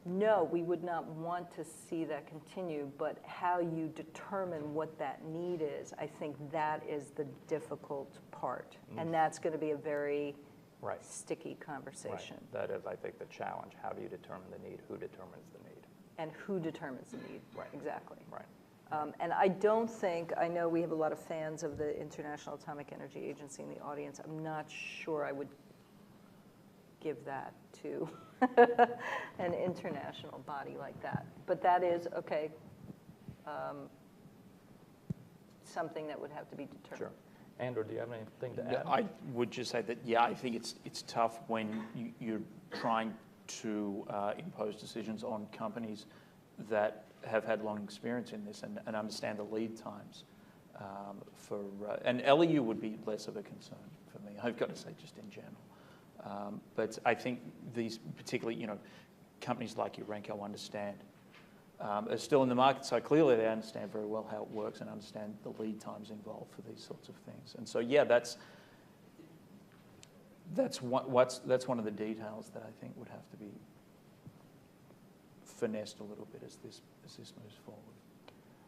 no, we would not want to see that continue, but how you determine what that need is, I think that is the difficult part. And that's going to be a very sticky conversation. Right. That is, I think, the challenge. How do you determine the need? Who determines the need? And who determines the need? Right. Exactly. Right. And I don't think, I know we have a lot of fans of the International Atomic Energy Agency in the audience. I'm not sure I would give that to an international body like that. But that is, okay, something that would have to be determined. Sure. Andrew, do you have anything to add? I would just say that, I think it's tough when you're trying to impose decisions on companies that have had long experience in this and understand the lead times and LEU would be less of a concern for me, I've got to say, just in general. But I think these particularly, companies like Urenco understand, are still in the market, so clearly they understand very well how it works and understand the lead times involved for these sorts of things. And so, that's one of the details that I think would have to be finessed a little bit as this moves forward.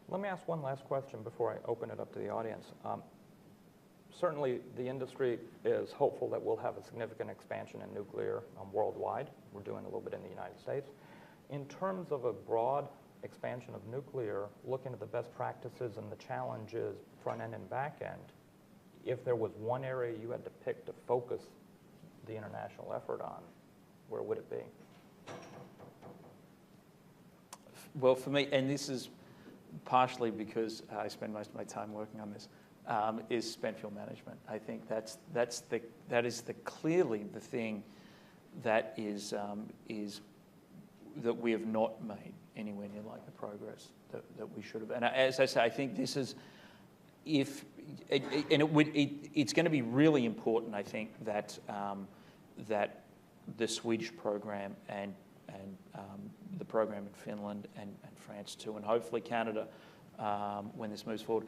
Let me ask one last question before I open it up to the audience. Certainly, the industry is hopeful that we'll have a significant expansion in nuclear worldwide. We're doing a little bit in the United States. In terms of a broad expansion of nuclear, looking at the best practices and the challenges front end and back end, if there was one area you had to pick to focus the international effort on, where would it be? Well, for me, and this is partially because I spend most of my time working on this, is spent fuel management. I think that is clearly the thing that is that we have not made anywhere near like the progress that we should have. And as I say, I think this is it's going to be really important. I think that that the Swedish program and the program in Finland and France too, and hopefully Canada, when this moves forward,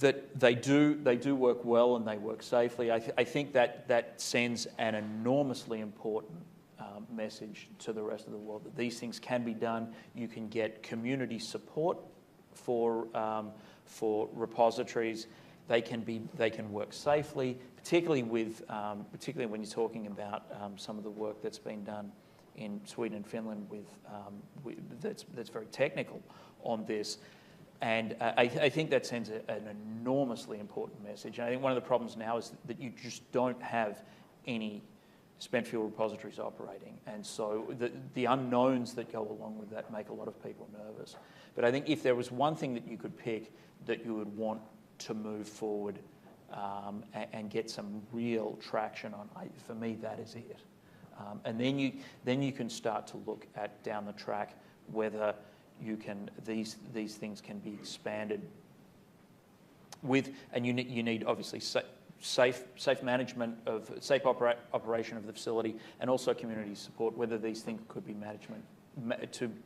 that they do work well and they work safely. I think that sends an enormously important message to the rest of the world that these things can be done. You can get community support for repositories. They can work safely, particularly when you're talking about some of the work that's been done in Sweden and Finland that's very technical on this. And I think that sends an enormously important message. And I think one of the problems now is that you just don't have any spent fuel repositories operating. And so the unknowns that go along with that make a lot of people nervous. But I think if there was one thing that you could pick that you would want to move forward and get some real traction on, for me, that is it. And then you can start to look at down the track whether you can these things can be expanded with, and you need obviously safe management of operation of the facility, and also community support. Whether these things could be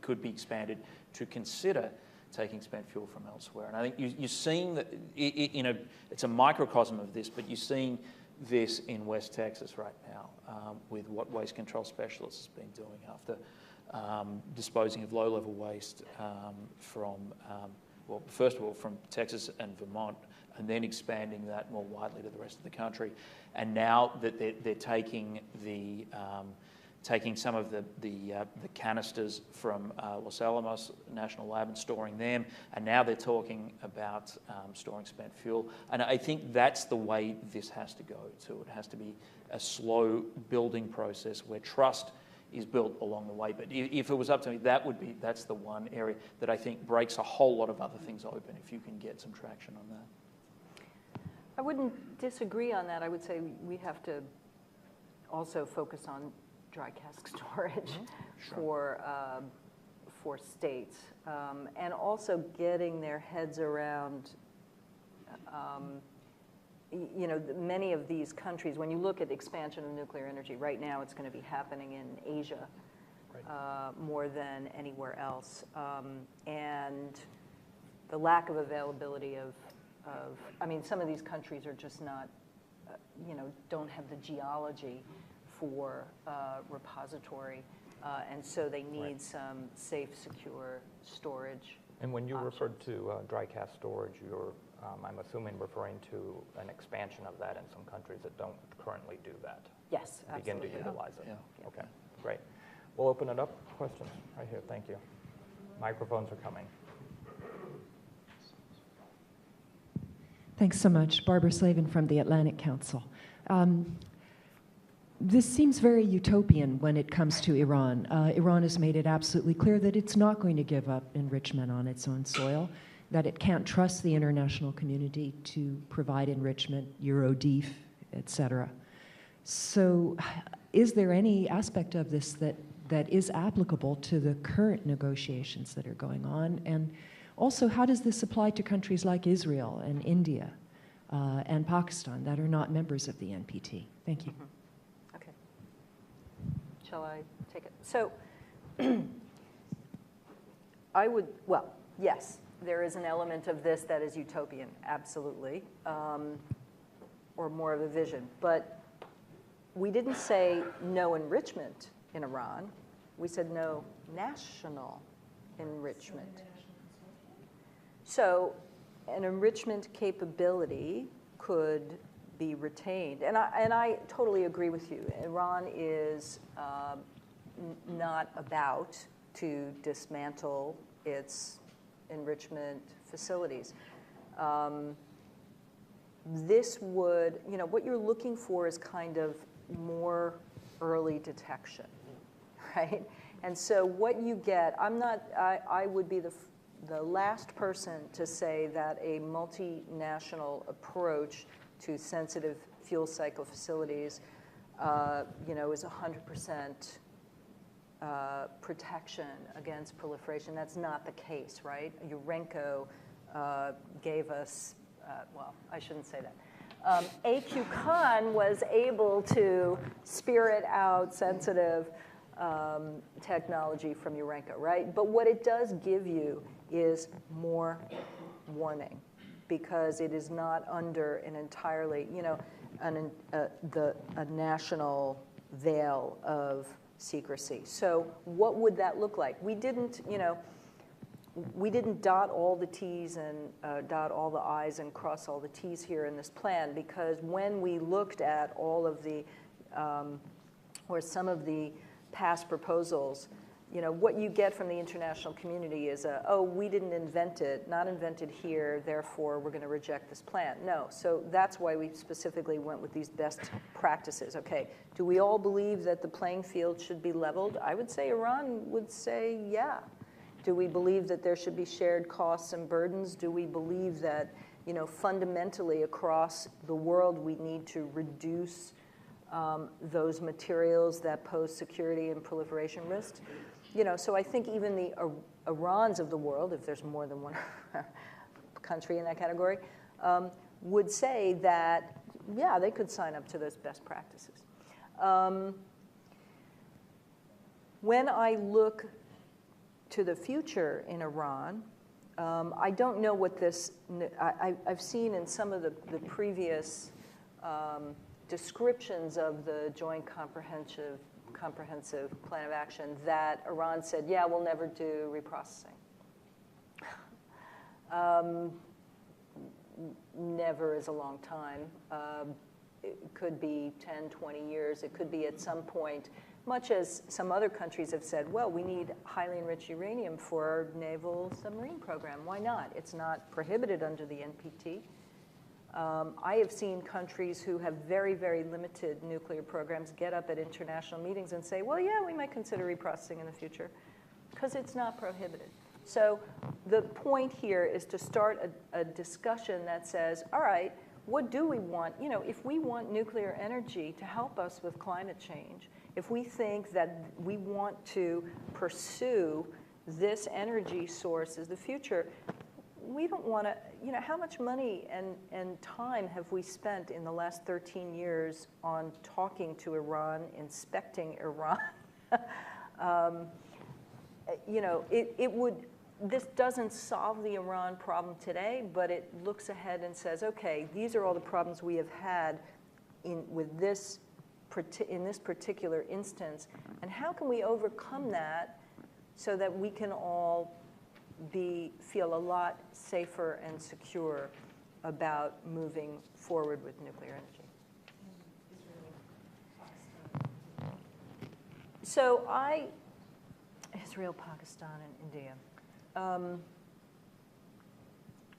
could be expanded to consider taking spent fuel from elsewhere. And I think you're seeing that it's a microcosm of this, but you're seeing this in West Texas right now with what Waste Control Specialists has been doing after disposing of low-level waste from, first of all, from Texas and Vermont, and then expanding that more widely to the rest of the country. And now that they're taking taking some of the canisters from Los Alamos National Lab and storing them, and now they're talking about storing spent fuel. And I think that's the way this has to go too. It has to be a slow building process where trust is built along the way. But if it was up to me, that's the one area that I think breaks a whole lot of other things open if you can get some traction on that. I wouldn't disagree on that. I would say we have to also focus on dry cask storage for states, and also getting their heads around, many of these countries. When you look at expansion of nuclear energy, right now it's going to be happening in Asia more than anywhere else, and the lack of availability of some of these countries are just not, don't have the geology for repository, and so they need some safe, secure storage. And when you referred to dry cask storage, you're, I'm assuming, referring to an expansion of that in some countries that don't currently do that. Yes, absolutely. Begin to utilize it. Yeah. Okay, great. We'll open it up. Questions right here. Thank you. Microphones are coming. Thanks so much. Barbara Slavin from the Atlantic Council. This seems very utopian when it comes to Iran. Iran has made it absolutely clear that it's not going to give up enrichment on its own soil, that it can't trust the international community to provide enrichment, Eurodef, et cetera. So is there any aspect of this that is applicable to the current negotiations that are going on? And also, how does this apply to countries like Israel and India and Pakistan that are not members of the NPT? Thank you. Mm-hmm. Okay. Shall I take it? So yes, there is an element of this that is utopian, absolutely, or more of a vision. But we didn't say no enrichment in Iran. We said no national enrichment. So an enrichment capability could be retained. And I totally agree with you. Iran is not about to dismantle its enrichment facilities. This would, what you're looking for is kind of more early detection, right? And so what you get, I would be the last person to say that a multinational approach to sensitive fuel cycle facilities, is 100% protection against proliferation. That's not the case, right? Urenco gave us, I shouldn't say that. AQ Khan was able to spirit out sensitive technology from Urenco, right? But what it does give you is more warning, because it is not under an entirely, a national veil of secrecy. So what would that look like? We didn't dot all the T's and dot all the I's and cross all the T's here in this plan, because when we looked at all of the, or some of the past proposals, what you get from the international community is we didn't invent it, not invented here, therefore we're going to reject this plan. No, so that's why we specifically went with these best practices. Okay, do we all believe that the playing field should be leveled? I would say Iran would say, yeah. Do we believe that there should be shared costs and burdens? Do we believe that, fundamentally across the world we need to reduce those materials that pose security and proliferation risks? So I think even the Irans of the world, if there's more than one country in that category, would say that, yeah, they could sign up to those best practices. When I look to the future in Iran, I don't know what this, I've seen in some of the previous descriptions of the Joint Comprehensive Plan of Action that Iran said, yeah, we'll never do reprocessing. Never is a long time. It could be 10, 20 years. It could be at some point, much as some other countries have said, well, we need highly enriched uranium for our naval submarine program. Why not? It's not prohibited under the NPT. I have seen countries who have very, very limited nuclear programs get up at international meetings and say, well, yeah, we might consider reprocessing in the future, because it's not prohibited. So the point here is to start a discussion that says, all right, what do we want? If we want nuclear energy to help us with climate change, if we think that we want to pursue this energy source is the future, we don't want to, how much money and time have we spent in the last 13 years on talking to Iran, inspecting Iran? This doesn't solve the Iran problem today, but it looks ahead and says, okay, these are all the problems we have had in this particular instance, and how can we overcome that so that we can all feel a lot safer and secure about moving forward with nuclear energy? So Israel, Pakistan, and India.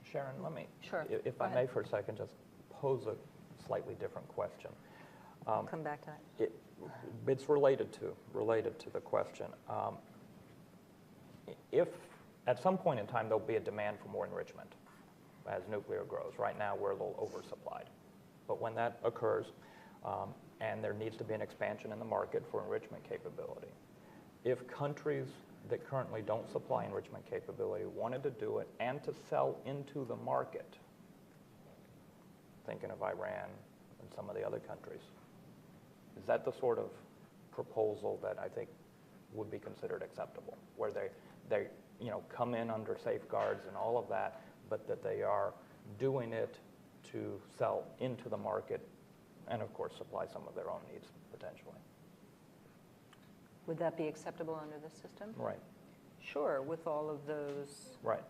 Sharon, let me, Sure. if Go I may ahead. for a second, just pose a slightly different question. I'll come back to that. It's related to the question. If at some point in time there'll be a demand for more enrichment as nuclear grows. Right now we're a little oversupplied. But when that occurs, and there needs to be an expansion in the market for enrichment capability, if countries that currently don't supply enrichment capability wanted to do it and to sell into the market, thinking of Iran and some of the other countries, is that the sort of proposal that I think would be considered acceptable, where they come in under safeguards and all of that, but that they are doing it to sell into the market and, of course, supply some of their own needs potentially? Would that be acceptable under this system? Right. Sure, with all of those Right.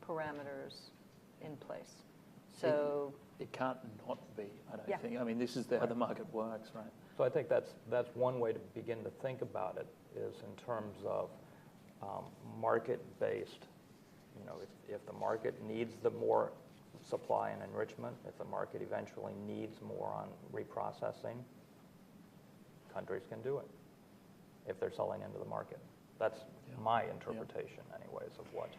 parameters in place. So It can't not be, I don't Yeah. think. I mean, this is how the market works, right? So I think that's one way to begin to think about it, is in terms of market-based. If the market needs the more supply and enrichment, if the market eventually needs more on reprocessing, countries can do it if they're selling into the market. That's my interpretation, anyways, of what.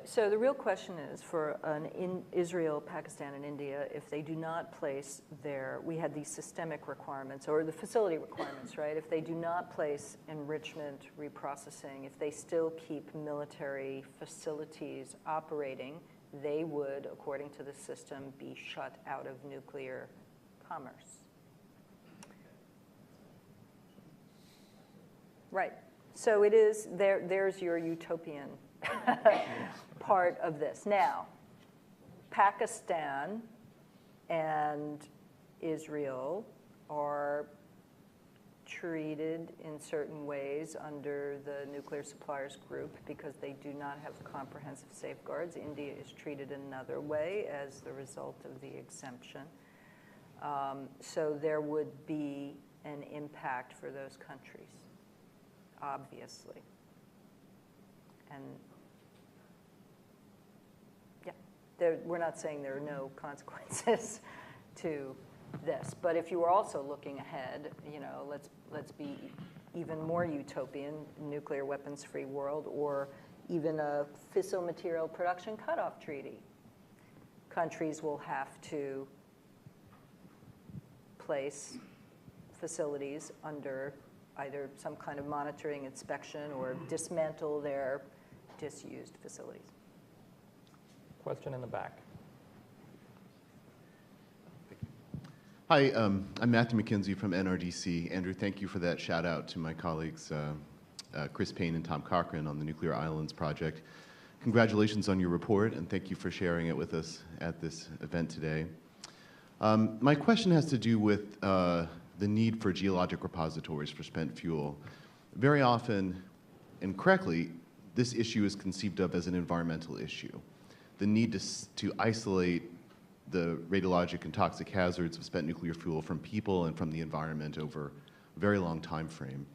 So the real question is for in Israel, Pakistan, and India, if they do not place we had these systemic requirements or the facility requirements, right? If they do not place enrichment, reprocessing, if they still keep military facilities operating, they would, according to the system, be shut out of nuclear commerce. Right. So it is, there's your utopian part of this. Now, Pakistan and Israel are treated in certain ways under the Nuclear Suppliers Group because they do not have comprehensive safeguards. India is treated another way as the result of the exemption. So there would be an impact for those countries, obviously. And we're not saying there are no consequences to this, but if you were also looking ahead, let's be even more utopian, nuclear weapons-free world, or even a fissile material production cutoff treaty. Countries will have to place facilities under either some kind of monitoring inspection or dismantle their disused facilities. Question in the back. Hi, I'm Matthew McKenzie from NRDC. Andrew, thank you for that shout out to my colleagues Chris Payne and Tom Cochran on the Nuclear Islands Project. Congratulations on your report, and thank you for sharing it with us at this event today. My question has to do with the need for geologic repositories for spent fuel. Very often, and correctly, this issue is conceived of as an environmental issue. The need to isolate the radiologic and toxic hazards of spent nuclear fuel from people and from the environment over a very long time frame.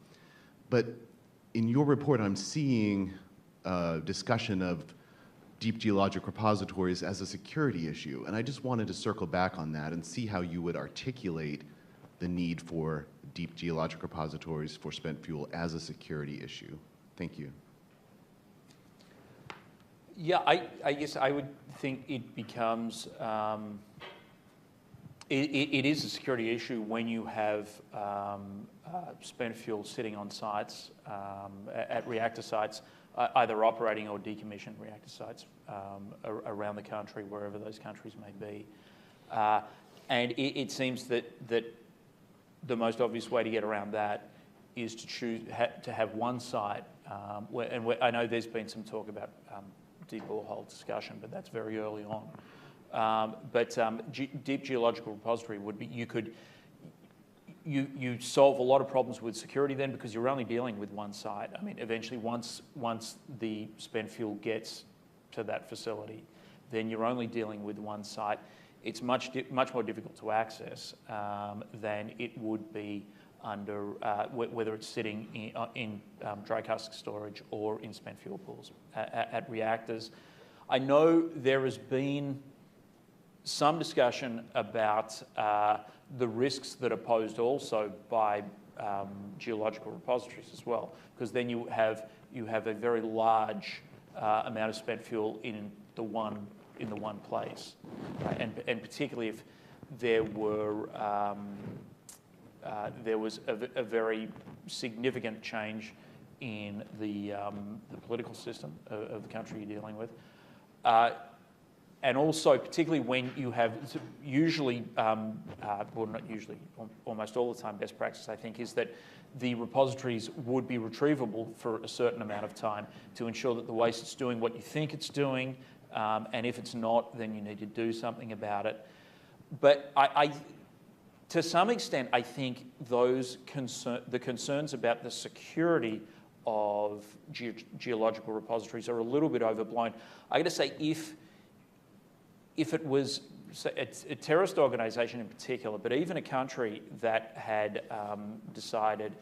But in your report, I'm seeing discussion of deep geologic repositories as a security issue, and I just wanted to circle back on that and see how you would articulate the need for deep geologic repositories for spent fuel as a security issue. Thank you. Yeah, I guess I would think it becomes, it is a security issue when you have spent fuel sitting on sites, at reactor sites, either operating or decommissioned reactor sites around the country, wherever those countries may be. And it seems that the most obvious way to get around that is to choose to have one site. I know there's been some talk about deep borehole discussion, but that's very early on. Deep geological repository would be, you solve a lot of problems with security then, because you're only dealing with one site. I mean, eventually once the spent fuel gets to that facility, then you're only dealing with one site. It's much more difficult to access than it would be under whether it's sitting in dry cask storage or in spent fuel pools at reactors. I know there has been some discussion about the risks that are posed also by geological repositories as well, because then you have a very large amount of spent fuel in the one place, right? And particularly if there was a very significant change in the political system of the country you're dealing with. And also, particularly when you have usually, well, not usually, almost all the time, best practice, I think, is that the repositories would be retrievable for a certain amount of time to ensure that the waste is doing what you think it's doing, and if it's not, then you need to do something about it. But to some extent, I think the concerns about the security of geological repositories are a little bit overblown. I got to say, if it was a terrorist organisation in particular, but even a country that had decided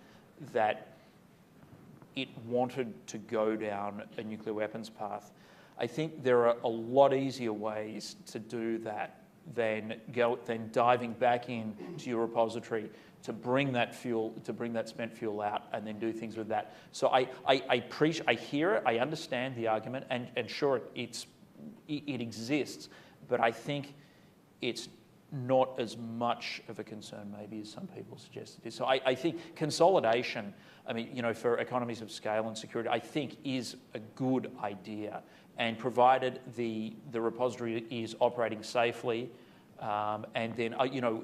that it wanted to go down a nuclear weapons path, I think there are a lot easier ways to do that than diving back into your repository to bring that spent fuel out and then do things with that. So I hear it, I understand the argument, and sure, it exists, but I think it's not as much of a concern maybe as some people suggest it is. So I think consolidation, I mean, you know, for economies of scale and security, I think is a good idea. And provided the repository is operating safely, and then, you know,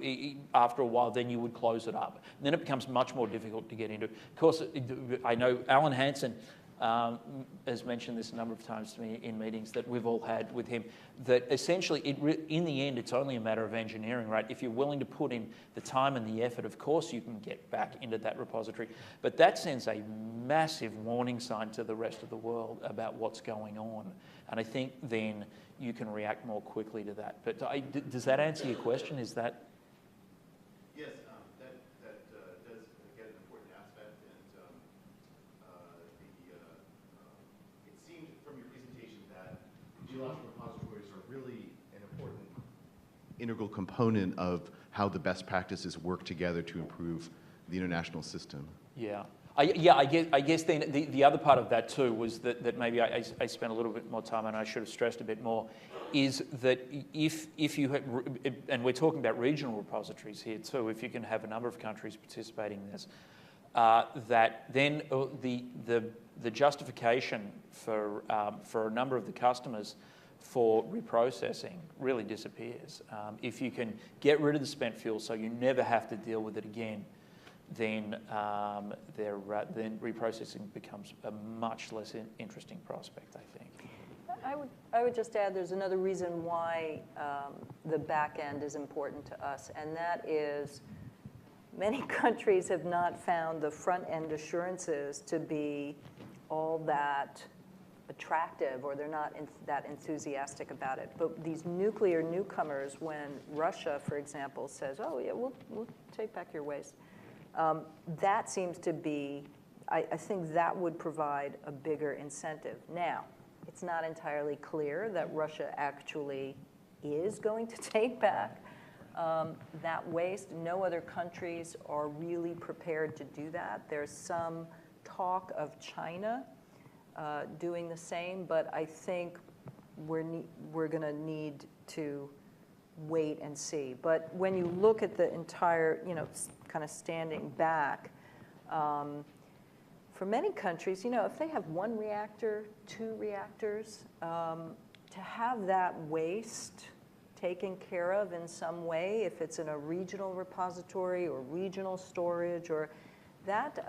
after a while, then you would close it up. And then it becomes much more difficult to get into. Of course, I know Alan Hansen has mentioned this a number of times to me in meetings that we've all had with him, that essentially, in the end, it's only a matter of engineering, right? If you're willing to put in the time and the effort, of course you can get back into that repository. But that sends a massive warning sign to the rest of the world about what's going on. And I think then you can react more quickly to that. But does that answer your question? Is that... Yes, that does get an important aspect, and it seemed from your presentation that geological repositories are really an important integral component of how the best practices work together to improve the international system. Yeah. I guess then the other part of that too was that maybe I spent a little bit more time, and I should have stressed a bit more, is that if you have, and we're talking about regional repositories here too, if you can have a number of countries participating in this, that then the justification for a number of the customers for reprocessing really disappears. If you can get rid of the spent fuel so you never have to deal with it again, then reprocessing becomes a much less interesting prospect, I think. I would just add there's another reason why the back end is important to us, and that is many countries have not found the front end assurances to be all that attractive, or they're not that enthusiastic about it. But these nuclear newcomers, when Russia, for example, says, oh yeah, we'll take back your waste, that seems to be, I think that would provide a bigger incentive. Now, it's not entirely clear that Russia actually is going to take back that waste. No other countries are really prepared to do that. There's some talk of China doing the same, but I think we're going to need to wait and see. But when you look at the entire, you know, kind of standing back, for many countries, you know, if they have 1 reactor, 2 reactors, to have that waste taken care of in some way, if it's in a regional repository or regional storage, or that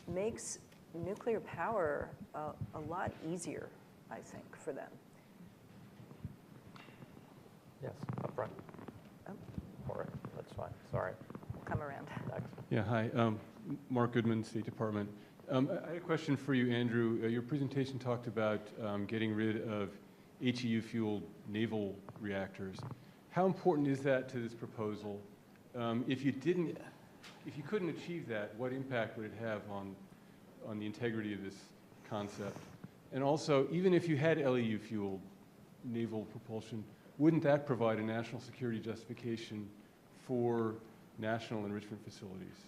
makes nuclear power a lot easier, I think, for them. Yes, up front. Oh. All right, that's fine. Sorry. We'll come around. Next. Yeah, hi. Mark Goodman, State Department. I had a question for you, Andrew. Your presentation talked about getting rid of HEU-fueled naval reactors. How important is that to this proposal? If you couldn't achieve that, what impact would it have on the integrity of this concept? And also, even if you had LEU-fueled naval propulsion, wouldn't that provide a national security justification for national enrichment facilities?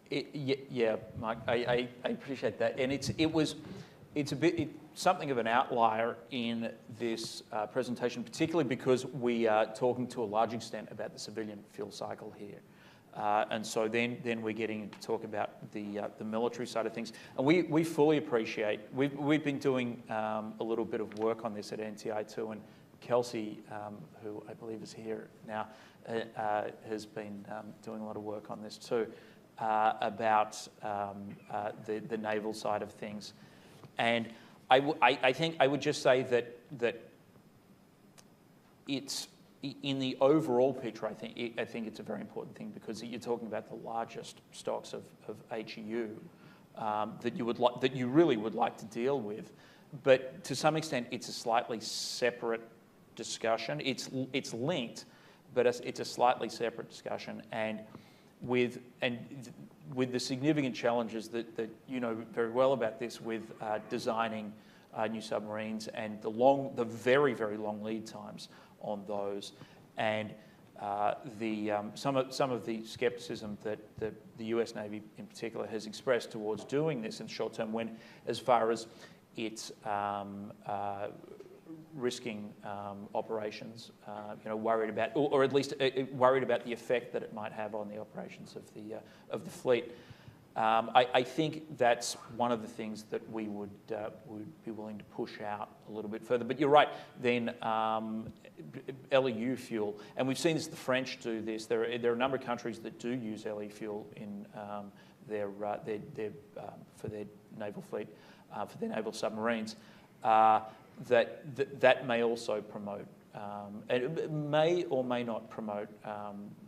Yeah, Mike, I appreciate that, and it's something of an outlier in this presentation, particularly because we are talking to a large extent about the civilian fuel cycle here, and so then we're getting to talk about the military side of things, and we fully appreciate. We've been doing a little bit of work on this at NTI2, and Kelsey, who I believe is here now, has been doing a lot of work on this too. About the naval side of things, and I think I would just say that it's in the overall picture. I think it's a very important thing, because you're talking about the largest stocks of HEU that you really would like to deal with, but to some extent it's a slightly separate discussion. It's linked, but it's a slightly separate discussion, and with the significant challenges that you know very well about this, with designing new submarines and the very, very long lead times on those, and some of the skepticism that the US Navy in particular has expressed towards doing this in the short term, when as far as its risking operations, you know, worried about, or at least worried about the effect that it might have on the operations of the fleet. I think that's one of the things that we would be willing to push out a little bit further. But you're right. Then LEU fuel, and we've seen this. The French do this. There are a number of countries that do use LEU fuel in for their naval fleet, for their naval submarines. That may also promote, and it may or may not promote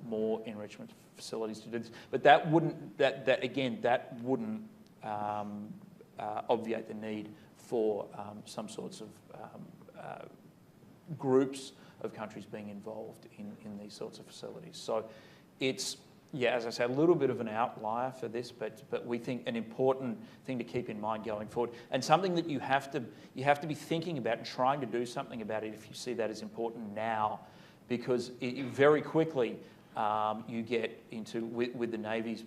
more enrichment facilities to do this. But that wouldn't obviate the need for some sorts of groups of countries being involved in these sorts of facilities. So it's, yeah, as I say, a little bit of an outlier for this, but we think an important thing to keep in mind going forward, and something that you have to be thinking about and trying to do something about it if you see that as important now, because very quickly you get into with the Navy's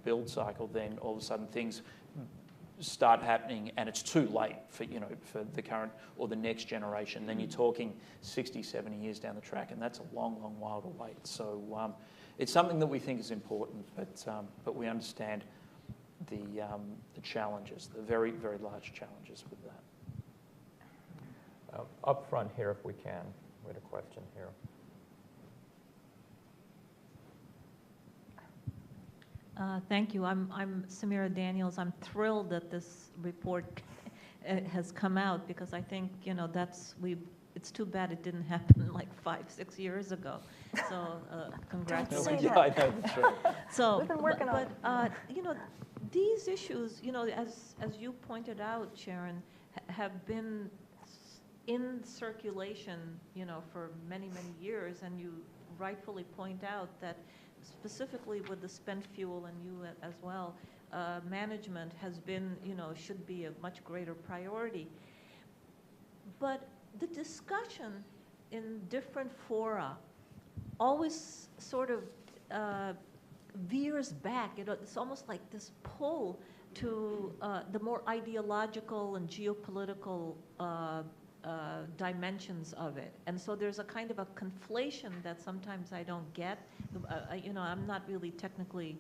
build cycle. Then all of a sudden things start happening, and it's too late for the current or the next generation. Then you're talking 60, 70 years down the track, and that's a long, long while to wait. So. It's something that we think is important, but we understand the challenges, the very, very large challenges with that. Up front here, if we can. We had a question here. Thank you. I'm Samira Daniels. I'm thrilled that this report has come out, because I think it's too bad it didn't happen like 5-6 years ago. So congratulations. Yeah, I know, that's true. So we've been working on it. These issues, as you pointed out, Sharon, have been in circulation, for many, many years, and you rightfully point out that specifically with the spent fuel, and you as well, management has been, should be a much greater priority. But the discussion in different fora always sort of veers back. It's almost like this pull to the more ideological and geopolitical dimensions of it. And so there's a kind of a conflation that sometimes I don't get. I'm not really technically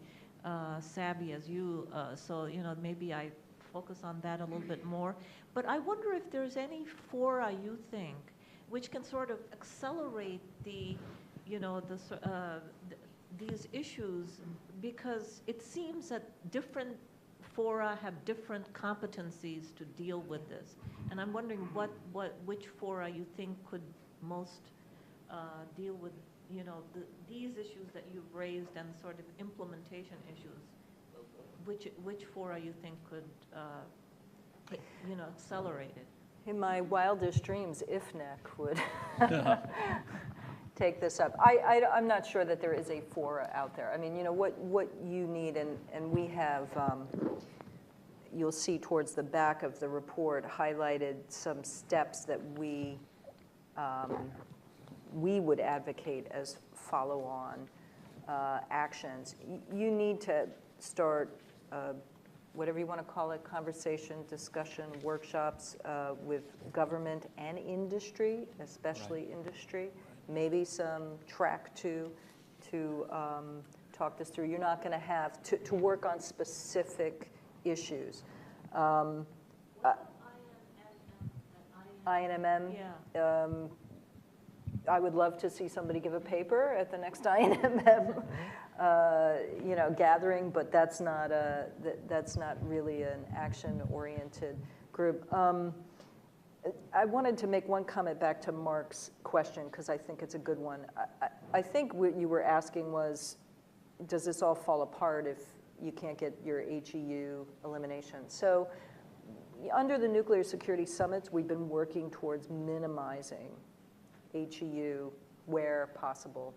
savvy as you, so maybe I focus on that a little bit more. But I wonder if there's any fora you think which can sort of accelerate these issues, because it seems that different fora have different competencies to deal with this. And I'm wondering which fora you think could most deal with, these issues that you've raised and sort of implementation issues. Which fora you think could, accelerate it? In my wildest dreams, IFNEC would take this up. I'm not sure that there is a fora out there. I mean, what you need, and we have, you'll see towards the back of the report highlighted some steps that we would advocate as follow-on actions. You need to start whatever you want to call it, conversation, discussion, workshops with government and industry, especially industry. Maybe some track to talk this through. You're not going to have to work on specific issues. INMM. Yeah. I would love to see somebody give a paper at the next INMM gathering, but that's not really an action-oriented group. I wanted to make one comment back to Mark's question, because I think it's a good one. I think what you were asking was, does this all fall apart if you can't get your HEU elimination? So under the Nuclear Security Summits, we've been working towards minimizing HEU where possible.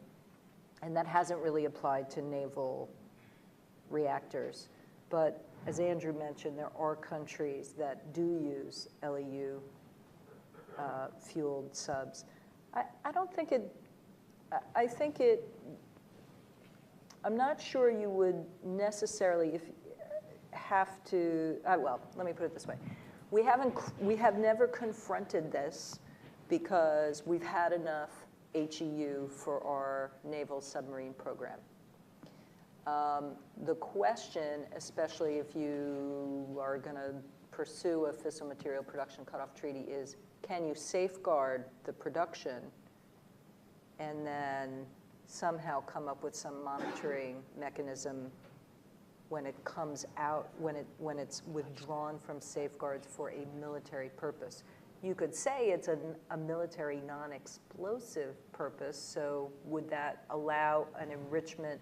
And that hasn't really applied to naval reactors. But as Andrew mentioned, there are countries that do use LEU fueled subs. I don't think it, I think it, I'm not sure you would necessarily have to, well, let me put it this way. We have never confronted this because we've had enough HEU for our naval submarine program. The question, especially if you are going to pursue a fissile material production cutoff treaty, is can you safeguard the production and then somehow come up with some monitoring mechanism when it comes out, when it's withdrawn from safeguards for a military purpose. You could say it's a military non-explosive purpose, so would that allow an enrichment,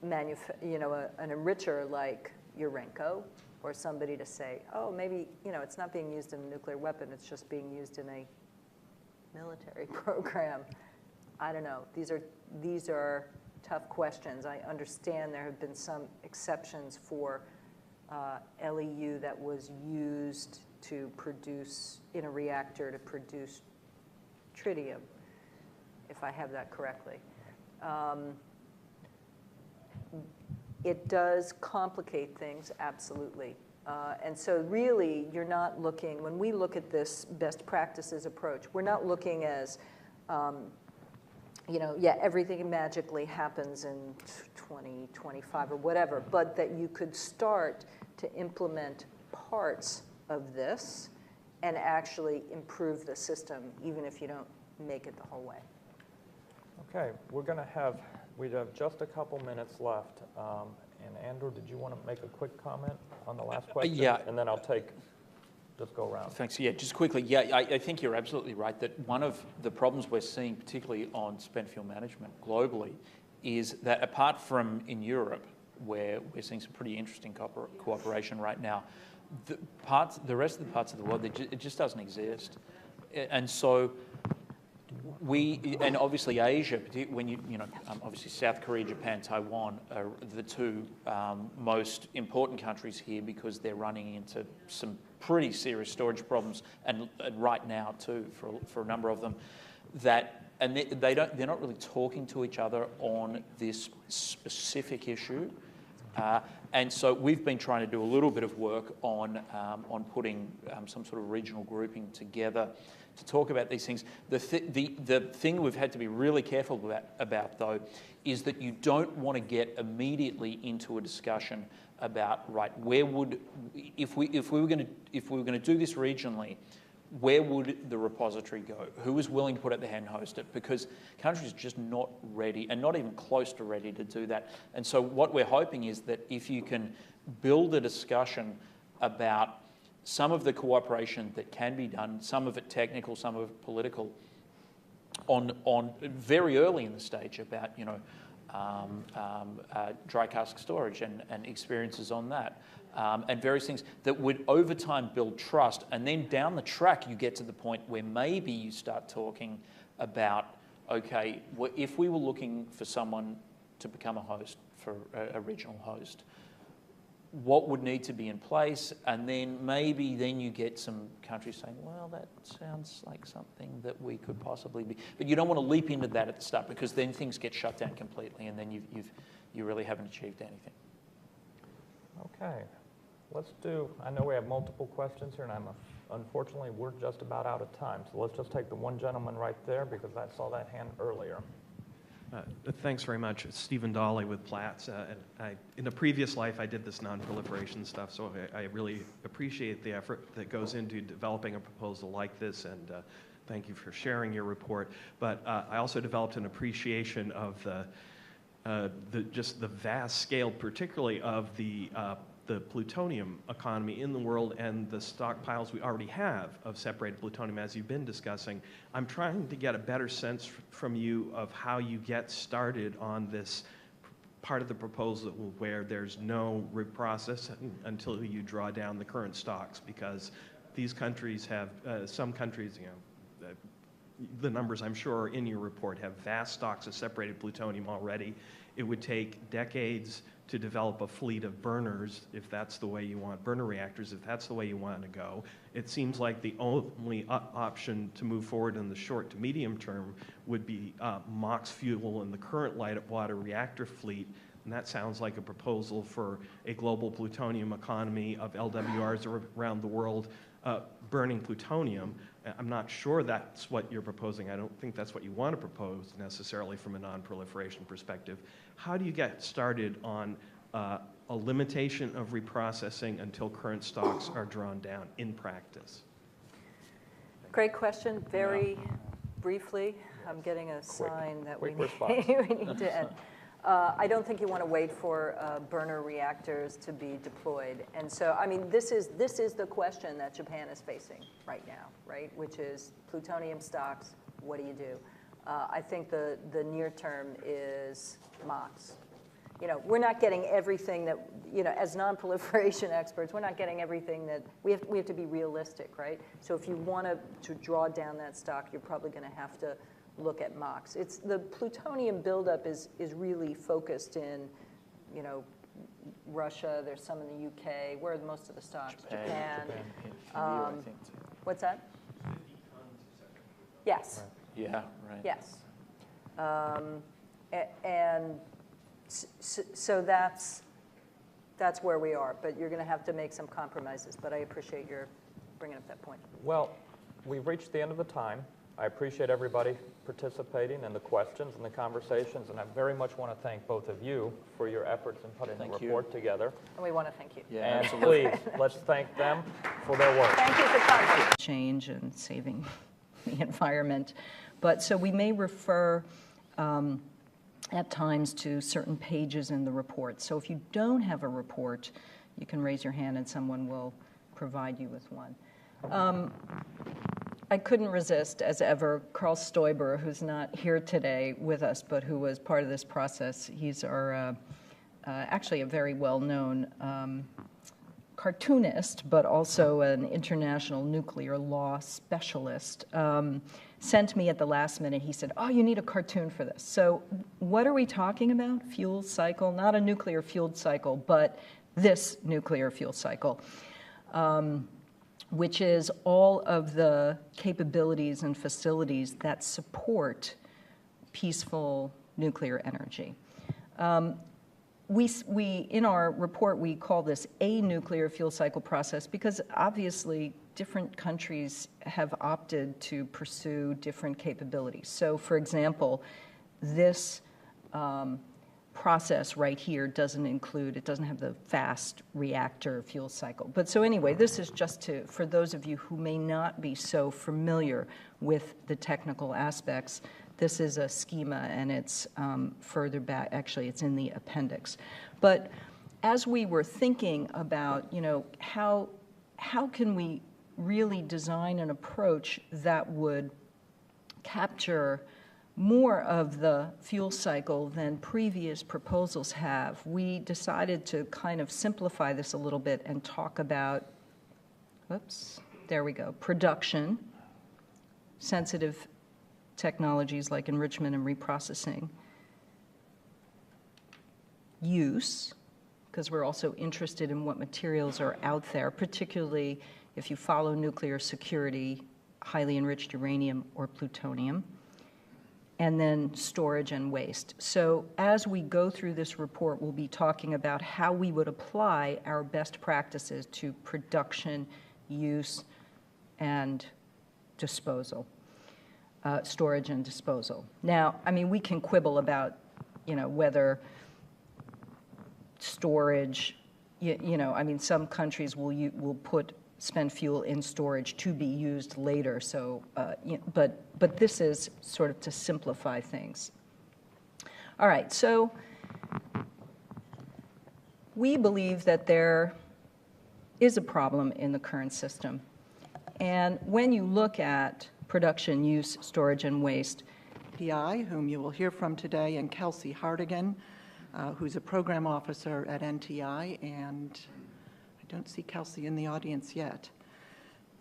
an enricher like Urenco or somebody to say, oh, maybe it's not being used in a nuclear weapon, it's just being used in a military program. I don't know. These are tough questions. I understand there have been some exceptions for LEU that was used to produce, in a reactor, to produce tritium, if I have that correctly. It does complicate things, absolutely. And so really, you're not looking, when we look at this best practices approach, we're not looking as, everything magically happens in 2025 or whatever, but that you could start to implement parts of this and actually improve the system, even if you don't make it the whole way. Okay, we have just a couple minutes left. And Andrew, did you want to make a quick comment on the last question? Yeah. And then I'll just go around. Thanks. Yeah, just quickly. Yeah, I think you're absolutely right that one of the problems we're seeing, particularly on spent fuel management globally, is that apart from in Europe, where we're seeing some pretty interesting cooperation right now, the rest of the parts of the world, it just doesn't exist. And so and obviously Asia, when obviously South Korea, Japan, Taiwan are the two most important countries here because they're running into some pretty serious storage problems, and right now too for a number of them. They're not really talking to each other on this specific issue. And so we've been trying to do a little bit of work on putting some sort of regional grouping together to talk about these things. The thing we've had to be really careful about though, is that you don't want to get immediately into a discussion about, right, where would, if we were going to do this regionally, where would the repository go? Who is willing to put up their hand and host it? Because countries are just not ready, and not even close to ready to do that. And so what we're hoping is that if you can build a discussion about some of the cooperation that can be done, some of it technical, some of it political, on very early in the stage about, you know, dry cask storage and experiences on that. And various things that would over time build trust, and then down the track you get to the point where maybe you start talking about, okay, well, if we were looking for someone to become a host, for a regional host, what would need to be in place? And then maybe then you get some countries saying, well, that sounds like something that we could possibly be. But you don't want to leap into that at the start, because then things get shut down completely, and then you really haven't achieved anything. Okay, let's do, I know we have multiple questions here, and unfortunately, we're just about out of time. So let's just take the one gentleman right there, because I saw that hand earlier. Thanks very much. It's Stephen Dawley with Platts. In a previous life, I did this non-proliferation stuff, so I really appreciate the effort that goes into developing a proposal like this, and thank you for sharing your report. But I also developed an appreciation of just the vast scale, particularly of the plutonium economy in the world and the stockpiles we already have of separated plutonium, as you've been discussing. I'm trying to get a better sense from you of how you get started on this part of the proposal where there's no reprocessing until you draw down the current stocks, because these countries have, some countries, you know, the numbers I'm sure are in your report, have vast stocks of separated plutonium already. It would take decades to develop a fleet of burners, if that's the way you want, burner reactors, if that's the way you want to go. It seems like the only option to move forward in the short to medium term would be MOX fuel in the current light water reactor fleet, and that sounds like a proposal for a global plutonium economy of LWRs around the world burning plutonium. I'm not sure that's what you're proposing. I don't think that's what you want to propose necessarily from a non-proliferation perspective. How do you get started on a limitation of reprocessing until current stocks are drawn down in practice? Great question. Very briefly, I'm getting a sign that we need to end. I don't think you want to wait for burner reactors to be deployed. And so, I mean, this is the question that Japan is facing right now, right? Which is plutonium stocks, what do you do? I think the near term is MOX. You know, we're not getting everything that, you know, as non-proliferation experts, we're not getting everything that, we have to be realistic, right? So if you want to draw down that stock, you're probably going to have to look at MOX. It's the plutonium buildup is really focused in, you know, Russia. There's some in the UK. Where are most of the stocks? Japan. What's that? 50 tons of separated. Yes. Right. Yeah. Right. Yes. And so that's where we are. But you're going to have to make some compromises. But I appreciate your bringing up that point. Well, we've reached the end of the time. I appreciate everybody participating and the questions and the conversations, and I very much want to thank both of you for your efforts in putting the report together. And we want to thank you. Yeah, and please, let's thank them for their work. Thank you for coming. Change and saving the environment. But so we may refer at times to certain pages in the report. So if you don't have a report, you can raise your hand and someone will provide you with one. I couldn't resist, as ever, Carl Stoiber, who's not here today with us, but who was part of this process. He's our, actually a very well-known cartoonist, but also an international nuclear law specialist, sent me at the last minute. He said, oh, you need a cartoon for this. So what are we talking about? Fuel cycle, not a nuclear fuel cycle, but this nuclear fuel cycle. Which is all of the capabilities and facilities that support peaceful nuclear energy. We in our report, we call this a nuclear fuel cycle process because obviously different countries have opted to pursue different capabilities. So, for example, this process right here it doesn't have the fast reactor fuel cycle. But so anyway, this is just for those of you who may not be so familiar with the technical aspects, this is a schema, and it's further back, actually it's in the appendix. But as we were thinking about, how can we really design an approach that would capture more of the fuel cycle than previous proposals have, we decided to kind of simplify this a little bit and talk about, production, sensitive technologies like enrichment and reprocessing, use, because we're also interested in what materials are out there, particularly if you follow nuclear security, highly enriched uranium or plutonium, and then storage and waste. So as we go through this report, we'll be talking about how we would apply our best practices to production, use, and disposal, storage and disposal. Now, I mean, we can quibble about, whether storage, some countries will spend fuel in storage to be used later. So, but this is sort of to simplify things. All right, so we believe that there is a problem in the current system. And when you look at production, use, storage, and waste, PI, whom you will hear from today, and Kelsey Hartigan, who's a program officer at NTI, and I don't see Kelsey in the audience yet.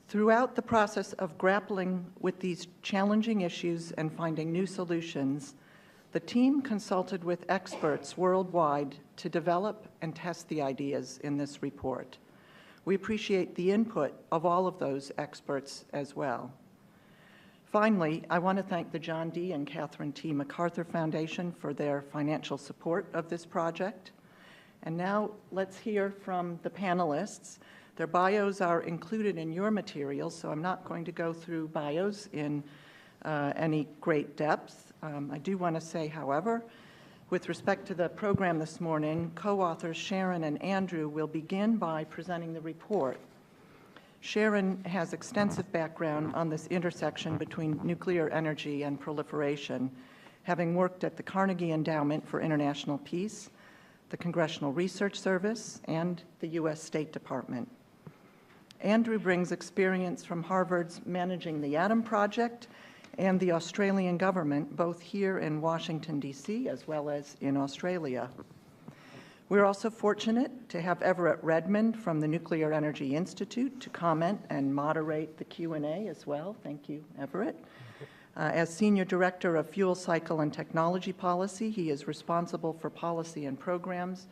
Throughout the process of grappling with these challenging issues and finding new solutions, the team consulted with experts worldwide to develop and test the ideas in this report. We appreciate the input of all of those experts as well. Finally, I want to thank the John D. and Catherine T. MacArthur Foundation for their financial support of this project. And now let's hear from the panelists. Their bios are included in your materials, so I'm not going to go through bios in any great depth. I do want to say, however, with respect to the program this morning, co-authors Sharon and Andrew will begin by presenting the report. Sharon has extensive background on this intersection between nuclear energy and proliferation, having worked at the Carnegie Endowment for International Peace, the Congressional Research Service, and the U.S. State Department. Andrew brings experience from Harvard's Managing the Atom Project and the Australian government, both here in Washington, D.C., as well as in Australia. We're also fortunate to have Everett Redmond from the Nuclear Energy Institute to comment and moderate the Q&A as well. Thank you, Everett. As Senior Director of Fuel Cycle and Technology Policy, he is responsible for policy and programs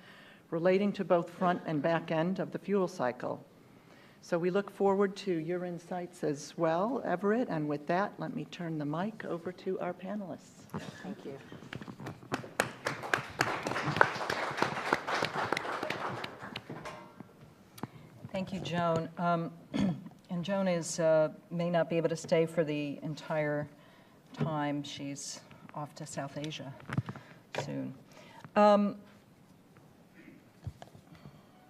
relating to both front and back end of the fuel cycle. So we look forward to your insights as well, Everett. And with that, let me turn the mic over to our panelists. Thank you. Thank you, Joan. And Joan may not be able to stay for the entire time. She's off to South Asia soon.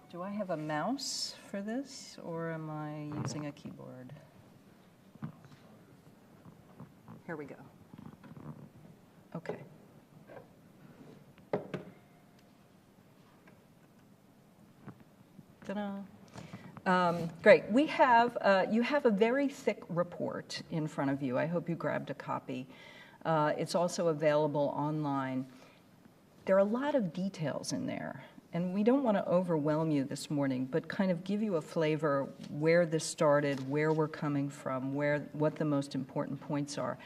Do I have a mouse for this, or am I using a keyboard? Here we go. Okay. Ta-da. Great. We have, you have a very thick report in front of you. I hope you grabbed a copy. It's also available online. There are a lot of details in there, and we don't want to overwhelm you this morning, but kind of give you a flavor where this started, where we're coming from, what the most important points are.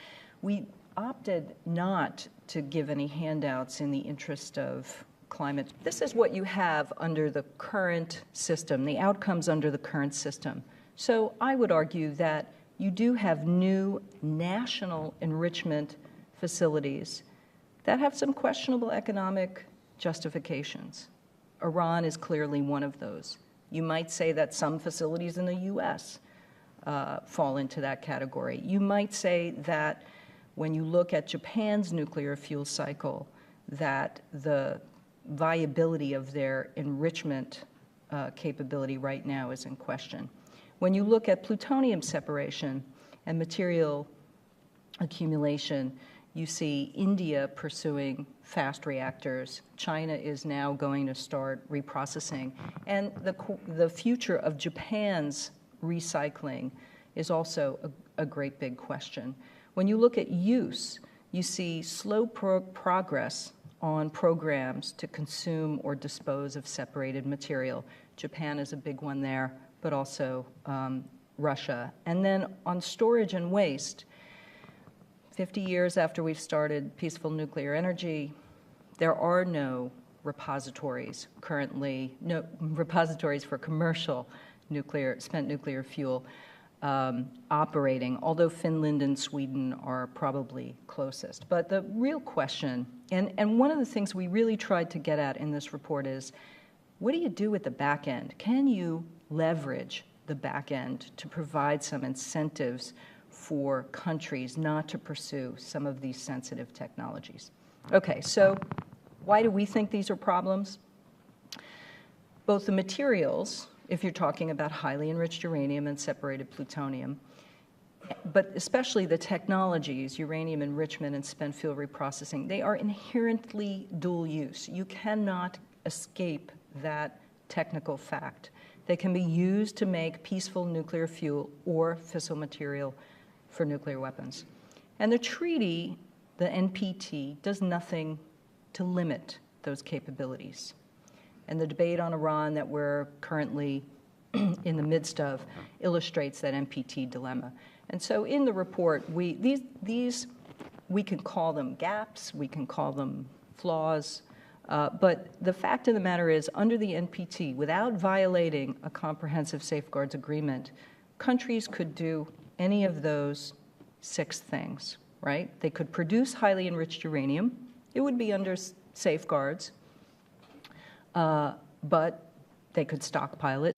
We opted not to give any handouts in the interest of climate. This is what you have under the current system, the outcomes under the current system. So I would argue that you do have new national enrichment facilities that have some questionable economic justifications. Iran is clearly one of those. You might say that some facilities in the U.S. fall into that category. You might say that when you look at Japan's nuclear fuel cycle, that the viability of their enrichment capability right now is in question. When you look at plutonium separation and material accumulation, you see India pursuing fast reactors. China is now going to start reprocessing. And the future of Japan's recycling is also a great big question. When you look at use, you see slow progress on programs to consume or dispose of separated material. Japan is a big one there, but also Russia. And then on storage and waste, 50 years after we've started peaceful nuclear energy, there are no repositories currently, no repositories for commercial spent nuclear fuel operating, although Finland and Sweden are probably closest. But the real question, and one of the things we really tried to get at in this report is, what do you do with the back end? Can you leverage the back end to provide some incentives for countries not to pursue some of these sensitive technologies? Okay, so why do we think these are problems? Both the materials, if you're talking about highly enriched uranium and separated plutonium, but especially the technologies, uranium enrichment and spent fuel reprocessing, they are inherently dual use. You cannot escape that technical fact. They can be used to make peaceful nuclear fuel or fissile material for nuclear weapons. And the treaty, the NPT, does nothing to limit those capabilities. And the debate on Iran that we're currently in the midst of illustrates that NPT dilemma. And so in the report, we can call them gaps, we can call them flaws, but the fact of the matter is, under the NPT, without violating a comprehensive safeguards agreement, countries could do any of those 6 things, right? They could produce highly enriched uranium. It would be under safeguards, but they could stockpile it.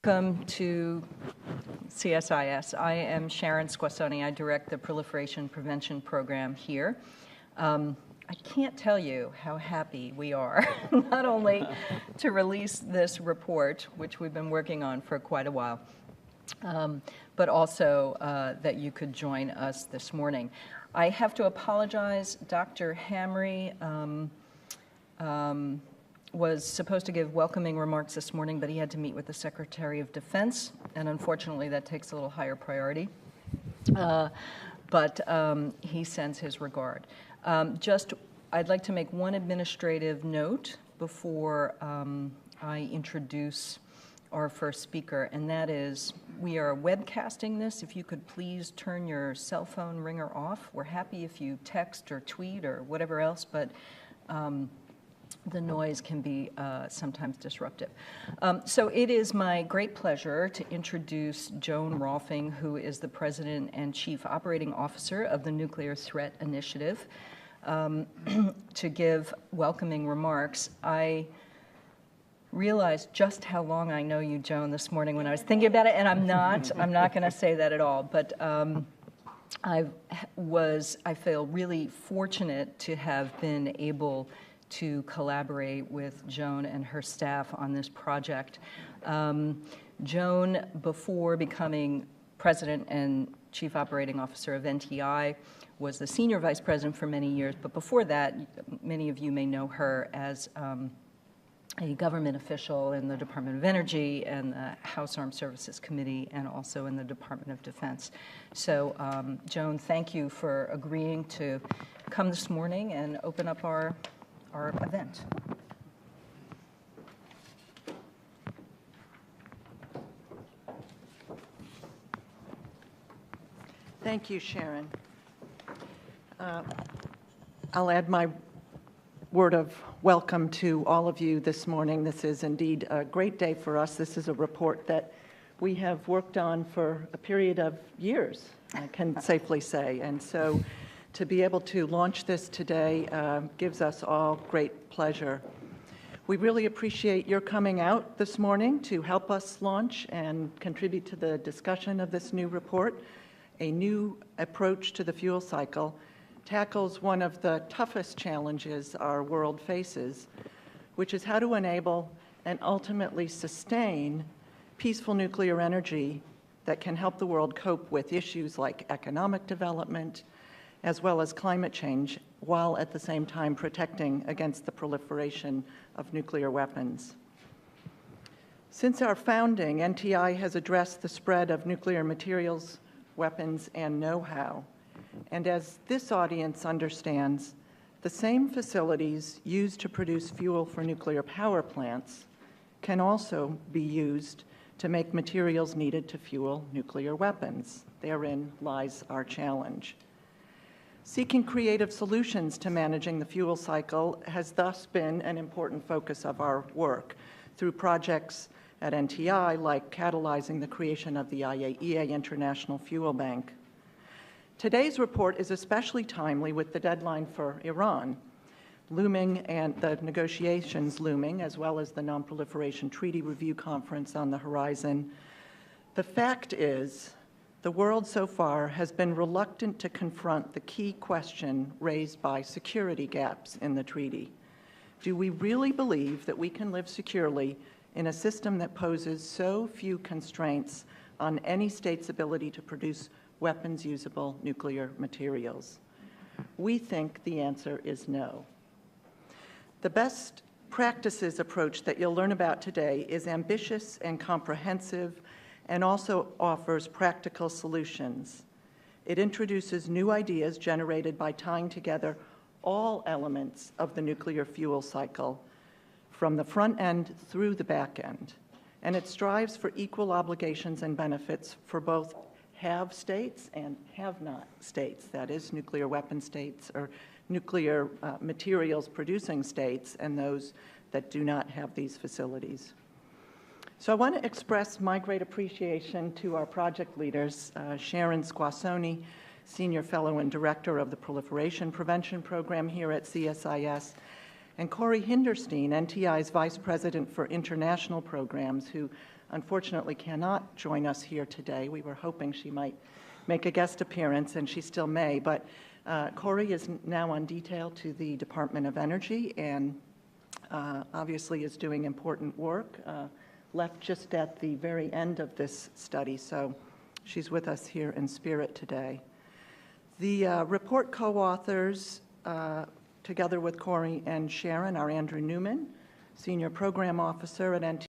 Welcome to CSIS. I am Sharon Squassoni. I direct the Proliferation Prevention Program here. I can't tell you how happy we are, not only to release this report, which we've been working on for quite a while, but also that you could join us this morning. I have to apologize. Dr. Hamry was supposed to give welcoming remarks this morning, but he had to meet with the Secretary of Defense, and unfortunately that takes a little higher priority. But he sends his regard. I'd like to make one administrative note before I introduce our first speaker, and that is we are webcasting this. If you could please turn your cell phone ringer off. We're happy if you text or tweet or whatever else, but the noise can be sometimes disruptive. So it is my great pleasure to introduce Joan Rolfing, who is the President and Chief Operating Officer of the Nuclear Threat Initiative, to give welcoming remarks. I realized just how long I know you, Joan, this morning when I was thinking about it, and I'm not going to say that at all, but I feel really fortunate to have been able to collaborate with Joan and her staff on this project. Joan, before becoming President and Chief Operating Officer of NTI, was the Senior Vice President for many years, but before that, many of you may know her as a government official in the Department of Energy and the House Armed Services Committee, and also in the Department of Defense. So, Joan, thank you for agreeing to come this morning and open up our event. Thank you, Sharon. I'll add my word of welcome to all of you this morning. This is indeed a great day for us. This is a report that we have worked on for a period of years, I can safely say. And so To be able to launch this today gives us all great pleasure. We really appreciate your coming out this morning to help us launch and contribute to the discussion of this new report. A new approach to the fuel cycle tackles one of the toughest challenges our world faces, which is how to enable and ultimately sustain peaceful nuclear energy that can help the world cope with issues like economic development, as well as climate change, while at the same time protecting against the proliferation of nuclear weapons. Since our founding, NTI has addressed the spread of nuclear materials, weapons, and know-how. And as this audience understands, the same facilities used to produce fuel for nuclear power plants can also be used to make materials needed to fuel nuclear weapons. Therein lies our challenge. Seeking creative solutions to managing the fuel cycle has thus been an important focus of our work through projects at NTI like catalyzing the creation of the IAEA International Fuel Bank. Today's report is especially timely with the deadline for Iran looming and the negotiations looming, as well as the Non-Proliferation Treaty Review Conference on the horizon. The fact is, the world so far has been reluctant to confront the key question raised by security gaps in the treaty. Do we really believe that we can live securely in a system that poses so few constraints on any state's ability to produce weapons-usable nuclear materials? We think the answer is no. The best practices approach that you'll learn about today is ambitious and comprehensive and also offers practical solutions. It introduces new ideas generated by tying together all elements of the nuclear fuel cycle, from the front end through the back end. And it strives for equal obligations and benefits for both have states and have not states, that is, nuclear weapon states or nuclear materials producing states and those that do not have these facilities. So I want to express my great appreciation to our project leaders, Sharon Squassoni, Senior Fellow and Director of the Proliferation Prevention Program here at CSIS, and Corey Hinderstein, NTI's Vice President for International Programs, who unfortunately cannot join us here today. We were hoping she might make a guest appearance, and she still may, but Corey is now on detail to the Department of Energy and obviously is doing important work, left just at the very end of this study, so she's with us here in spirit today. The report co-authors, together with Corey and Sharon, are Andrew Newman, Senior Program Officer at NTI,